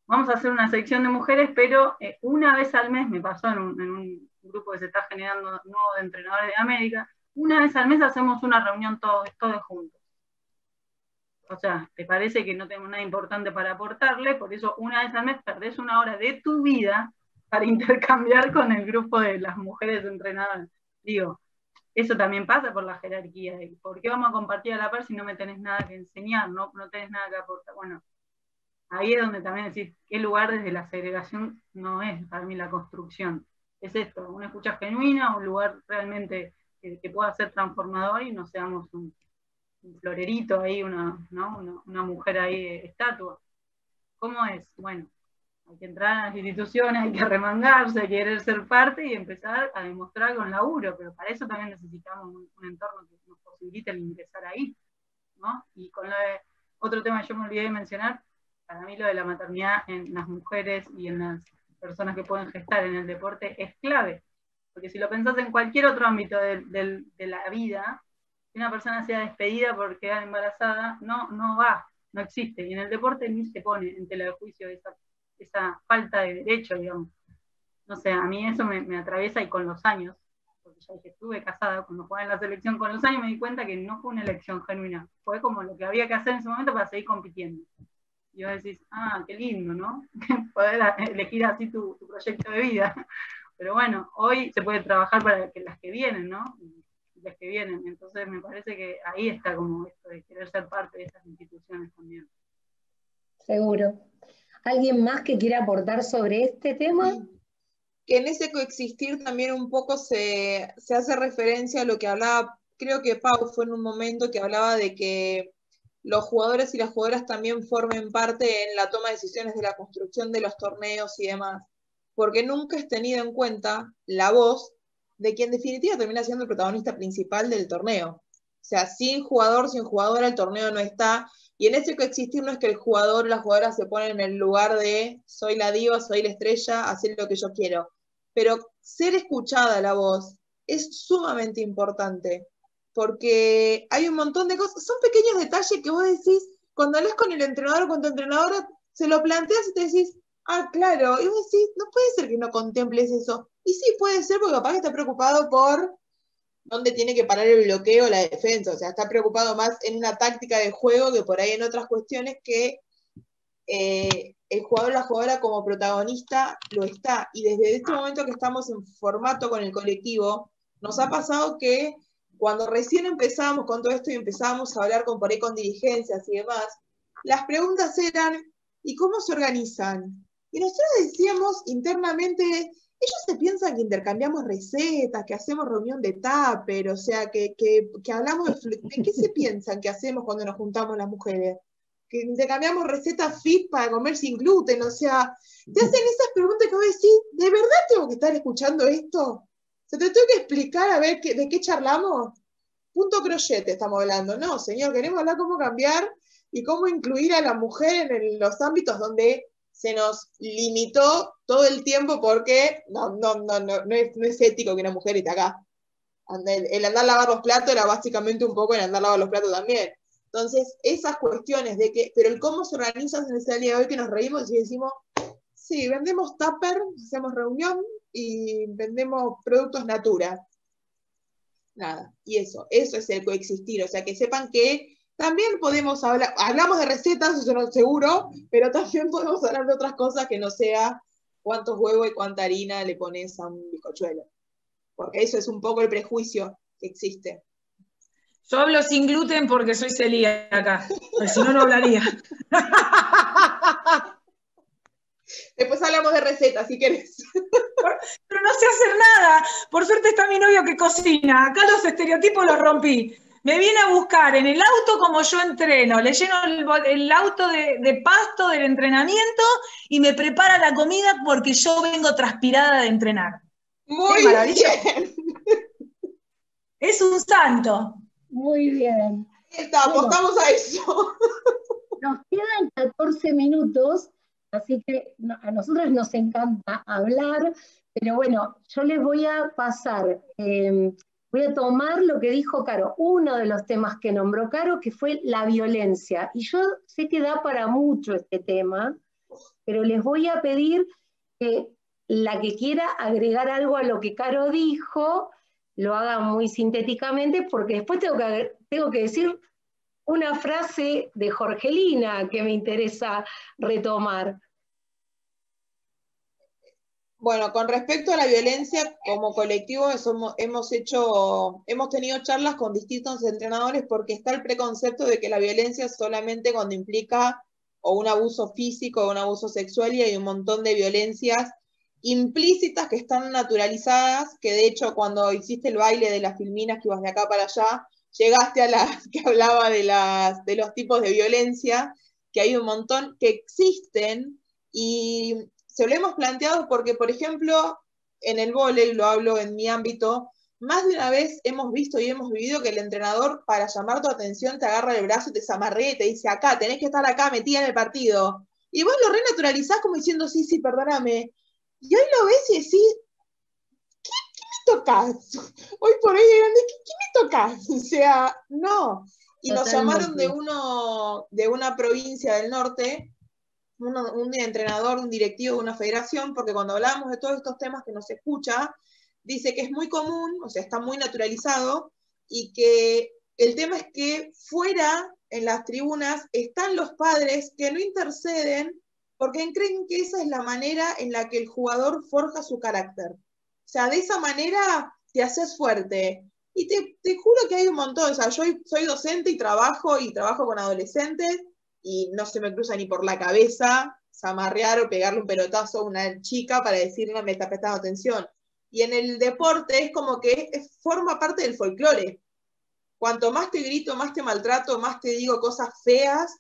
vamos a hacer una sección de mujeres, pero una vez al mes, me pasó en un grupo que se está generando nuevo de entrenadores de América, una vez al mes hacemos una reunión todos juntos. O sea, te parece que no tengo nada importante para aportarle, por eso una vez al mes perdés una hora de tu vida para intercambiar con el grupo de las mujeres entrenadoras. Digo, eso también pasa por la jerarquía. ¿Por qué vamos a compartir a la par si no me tenés nada que enseñar, no tenés nada que aportar? Bueno, ahí es donde también decís, qué lugar desde la segregación no es para mí la construcción. Es esto, una escucha genuina, un lugar realmente que pueda ser transformador y no seamos un florerito ahí, una mujer ahí estatua. ¿Cómo es? Bueno, Hay que entrar a las instituciones, hay que remangarse, hay que querer ser parte y empezar a demostrar con laburo, pero para eso también necesitamos un entorno que nos posibilite el ingresar ahí, ¿no? Y con otro tema que yo me olvidé de mencionar, para mí lo de la maternidad en las mujeres y en las personas que pueden gestar en el deporte es clave, porque si lo pensás en cualquier otro ámbito de la vida, si una persona sea despedida por quedar embarazada, no existe, y en el deporte ni se pone en tela de juicio esa falta de derecho, digamos. No sé, a mí eso me atraviesa, y con los años, porque ya dije, estuve casada cuando jugaba en la selección, con los años me di cuenta que no fue una elección genuina, fue como lo que había que hacer en ese momento para seguir compitiendo. Y vos decís, qué lindo, ¿no? Poder elegir así tu proyecto de vida. Pero bueno, hoy se puede trabajar para que las que vienen, ¿no? Las que vienen. Entonces me parece que ahí está como esto de querer ser parte de estas instituciones también. Seguro. ¿Alguien más que quiera aportar sobre este tema? Que en ese coexistir también un poco se hace referencia a lo que hablaba, creo que Pau fue en un momento que hablaba de que los jugadores y las jugadoras también formen parte en la toma de decisiones de la construcción de los torneos y demás, porque nunca es tenido en cuenta la voz de quien en definitiva termina siendo el protagonista principal del torneo. O sea, sin jugador, sin jugadora, el torneo no está. Y en ese coexistir no es que el jugador o la jugadora se ponen en el lugar de soy la diva, soy la estrella, hacer lo que yo quiero. Pero ser escuchada la voz es sumamente importante, porque hay un montón de cosas, son pequeños detalles que vos decís, cuando hablas con el entrenador o con tu entrenadora, se lo planteas y te decís, claro, y vos decís, no puede ser que no contemples eso. Y sí, puede ser, porque capaz que está preocupado por dónde tiene que parar el bloqueo o la defensa, o sea, está preocupado más en una táctica de juego que por ahí en otras cuestiones que el jugador o la jugadora como protagonista lo está. Y desde este momento que estamos en formato con el colectivo, nos ha pasado que cuando recién empezábamos con todo esto y empezábamos a hablar por ahí con dirigencias y demás, las preguntas eran, ¿y cómo se organizan? Y nosotros decíamos internamente, ellos se piensan que intercambiamos recetas, que hacemos reunión de tupper, o sea, que hablamos ¿de qué se piensan que hacemos cuando nos juntamos las mujeres? Que intercambiamos recetas fit para comer sin gluten, o sea, te hacen esas preguntas que vos decís, ¿de verdad tengo que estar escuchando esto? ¿Se te tengo que explicar a ver de qué charlamos? Punto crochet estamos hablando. No, señor, queremos hablar cómo cambiar y cómo incluir a la mujer en los ámbitos donde se nos limitó todo el tiempo porque no es ético que una mujer esté acá. El andar a lavar los platos era básicamente un poco el andar a lavar los platos también. Entonces, esas cuestiones de que, pero el cómo se organiza en ese día de hoy que nos reímos y decimos, sí, vendemos tupper, hacemos reunión y vendemos productos natura. Nada, y eso es el coexistir, o sea, que sepan que también podemos hablar, hablamos de recetas, eso no seguro, pero también podemos hablar de otras cosas que no sea cuántos huevos y cuánta harina le pones a un bizcochuelo, porque eso es un poco el prejuicio que existe. Yo hablo sin gluten porque soy celíaca, porque si no, no hablaría. Después hablamos de recetas, si querés. Pero no sé hacer nada. Por suerte está mi novio que cocina. Acá los estereotipos los rompí. Me viene a buscar en el auto como yo entreno. Le lleno el auto de pasto del entrenamiento y me prepara la comida porque yo vengo transpirada de entrenar. Muy bien. Es un santo. Muy bien. Está, apostamos a eso. Nos quedan 14 minutos, así que a nosotros nos encanta hablar, pero bueno, yo les voy a pasar, voy a tomar lo que dijo Caro, uno de los temas que nombró Caro, que fue la violencia. Y yo sé que da para mucho este tema, pero les voy a pedir que la que quiera agregar algo a lo que Caro dijo, lo haga muy sintéticamente, porque después tengo que decir una frase de Jorgelina que me interesa retomar. Bueno, con respecto a la violencia, como colectivo hemos tenido charlas con distintos entrenadores porque está el preconcepto de que la violencia es solamente cuando implica o un abuso físico o un abuso sexual, y hay un montón de violencias implícitas que están naturalizadas, que de hecho cuando hiciste el baile de las filminas que ibas de acá para allá, llegaste a las que hablaba de los tipos de violencia, que hay un montón que existen, y se lo hemos planteado porque, por ejemplo, en el vóley, lo hablo en mi ámbito, más de una vez hemos visto y hemos vivido que el entrenador, para llamar tu atención, te agarra el brazo y te zamarrea y te dice, acá, tenés que estar acá, metida en el partido. Y vos lo renaturalizás como diciendo, sí, sí, perdóname. Y hoy lo ves y decís, ¿qué me tocas? Hoy por hoy, ¿qué me tocas? O sea, no. Y nos llamaron de una provincia del norte, un entrenador, un directivo de una federación, porque cuando hablamos de todos estos temas que nos escucha, dice que es muy común, o sea, está muy naturalizado, y que el tema es que fuera, en las tribunas, están los padres que no interceden porque creen que esa es la manera en la que el jugador forja su carácter. O sea, de esa manera te haces fuerte. Y te juro que hay un montón. O sea, yo soy docente y trabajo con adolescentes, y no se me cruza ni por la cabeza zamarrear o pegarle un pelotazo a una chica para decirle me está prestando atención. Y en el deporte es como que forma parte del folclore. Cuanto más te grito, más te maltrato, más te digo cosas feas,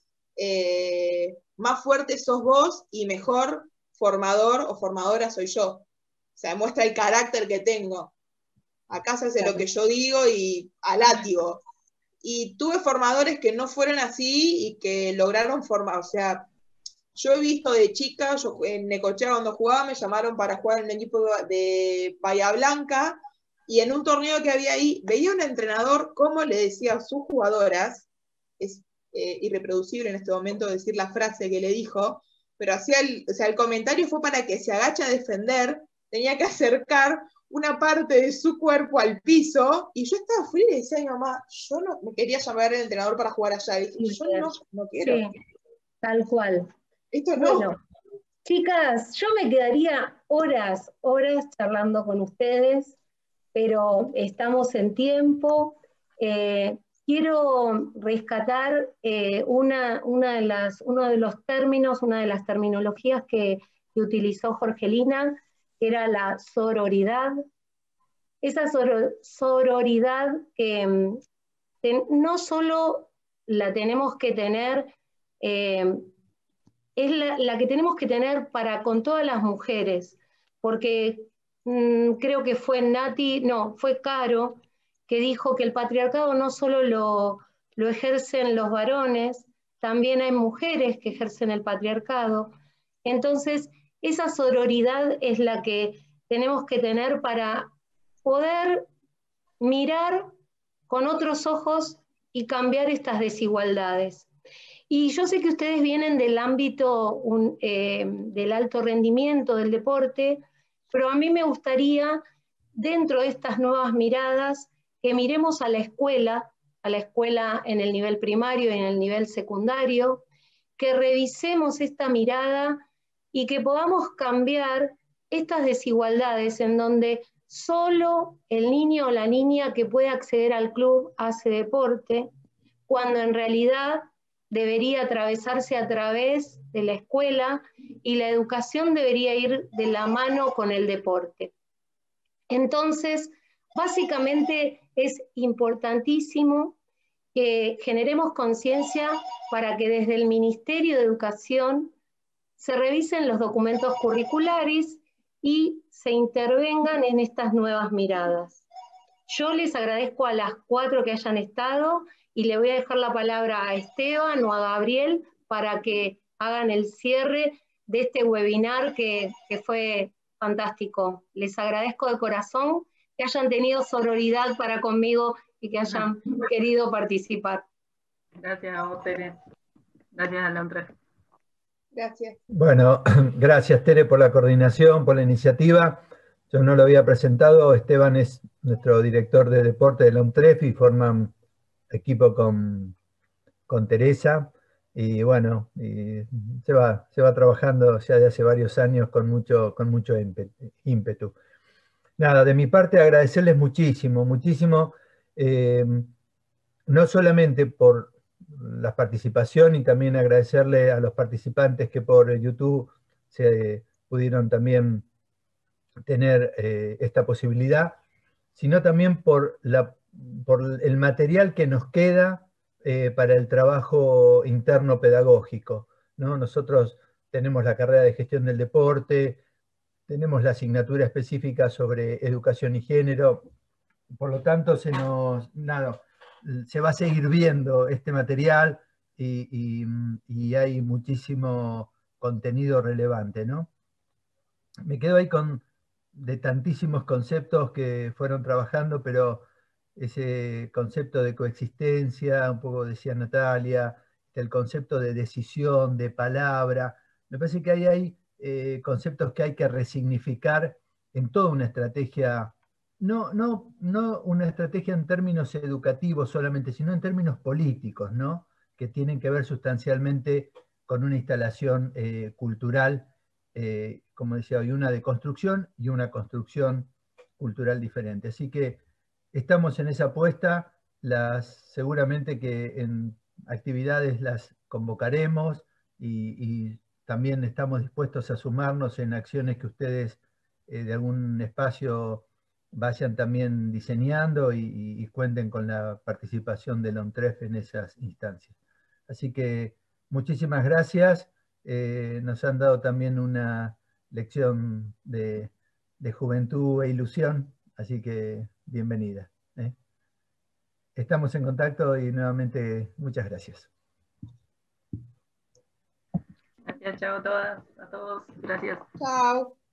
más fuerte sos vos y mejor formador o formadora soy yo. O sea, muestra el carácter que tengo. Acá se hace lo que yo digo y a látigo. Y tuve formadores que no fueron así y que lograron formar. O sea, yo he visto de chica, yo en Necochea cuando jugaba me llamaron para jugar en un equipo de Bahía Blanca, y en un torneo que había ahí, veía un entrenador cómo le decía a sus jugadoras, es irreproducible en este momento decir la frase que le dijo, pero hacía el comentario fue para que se agache a defender, tenía que acercar una parte de su cuerpo al piso, y yo estaba fría y le decía a mi mamá, yo no me quería llamar al entrenador para jugar allá, y dije, yo no quiero. Sí, tal cual. Esto no. Bueno, chicas, yo me quedaría horas charlando con ustedes, pero estamos en tiempo. Quiero rescatar uno de los términos, una de las terminologías que utilizó Jorgelina, que era la sororidad. Esa sororidad que no solo la tenemos que tener, es la que tenemos que tener para con todas las mujeres, porque creo que fue fue Caro, que dijo que el patriarcado no solo lo ejercen los varones, también hay mujeres que ejercen el patriarcado. Entonces, esa sororidad es la que tenemos que tener para poder mirar con otros ojos y cambiar estas desigualdades. Y yo sé que ustedes vienen del ámbito del alto rendimiento, del deporte, pero a mí me gustaría, dentro de estas nuevas miradas, que miremos a la escuela en el nivel primario y en el nivel secundario, que revisemos esta mirada y que podamos cambiar estas desigualdades en donde solo el niño o la niña que puede acceder al club hace deporte, cuando en realidad debería atravesarse a través de la escuela y la educación debería ir de la mano con el deporte. Entonces, básicamente es importantísimo que generemos conciencia para que desde el Ministerio de Educación se revisen los documentos curriculares y se intervengan en estas nuevas miradas. Yo les agradezco a las 4 que hayan estado y le voy a dejar la palabra a Esteban o a Gabriel para que hagan el cierre de este webinar que fue fantástico. Les agradezco de corazón que hayan tenido sororidad para conmigo y que hayan querido participar. Gracias a vos, Tere. Gracias a la otra. Gracias. Bueno, gracias Tere por la coordinación, por la iniciativa. Yo no lo había presentado, Esteban es nuestro director de deporte de la UNTREF y forman equipo con Teresa. Y bueno, se va trabajando ya de hace varios años con mucho ímpetu. Nada, de mi parte agradecerles muchísimo, no solamente por la participación y también agradecerle a los participantes que por YouTube se pudieron también tener esta posibilidad, sino también por el material que nos queda para el trabajo interno pedagógico, ¿no? Nosotros tenemos la carrera de gestión del deporte, tenemos la asignatura específica sobre educación y género, por lo tanto se va a seguir viendo este material y hay muchísimo contenido relevante, ¿no? Me quedo ahí de tantísimos conceptos que fueron trabajando, pero ese concepto de coexistencia, un poco decía Natalia, el concepto de decisión, de palabra, me parece que hay conceptos que hay que resignificar en toda una estrategia, no una estrategia en términos educativos solamente, sino en términos políticos, ¿no? Que tienen que ver sustancialmente con una instalación cultural, como decía hoy, una de construcción y una construcción cultural diferente. Así que estamos en esa apuesta, seguramente que en actividades las convocaremos y también estamos dispuestos a sumarnos en acciones que ustedes de algún espacio vayan también diseñando y cuenten con la participación del ONTREF en esas instancias. Así que muchísimas gracias. Nos han dado también una lección de juventud e ilusión, así que bienvenida. Estamos en contacto y nuevamente muchas gracias. Gracias, chao a todas, a todos. Gracias. Chao.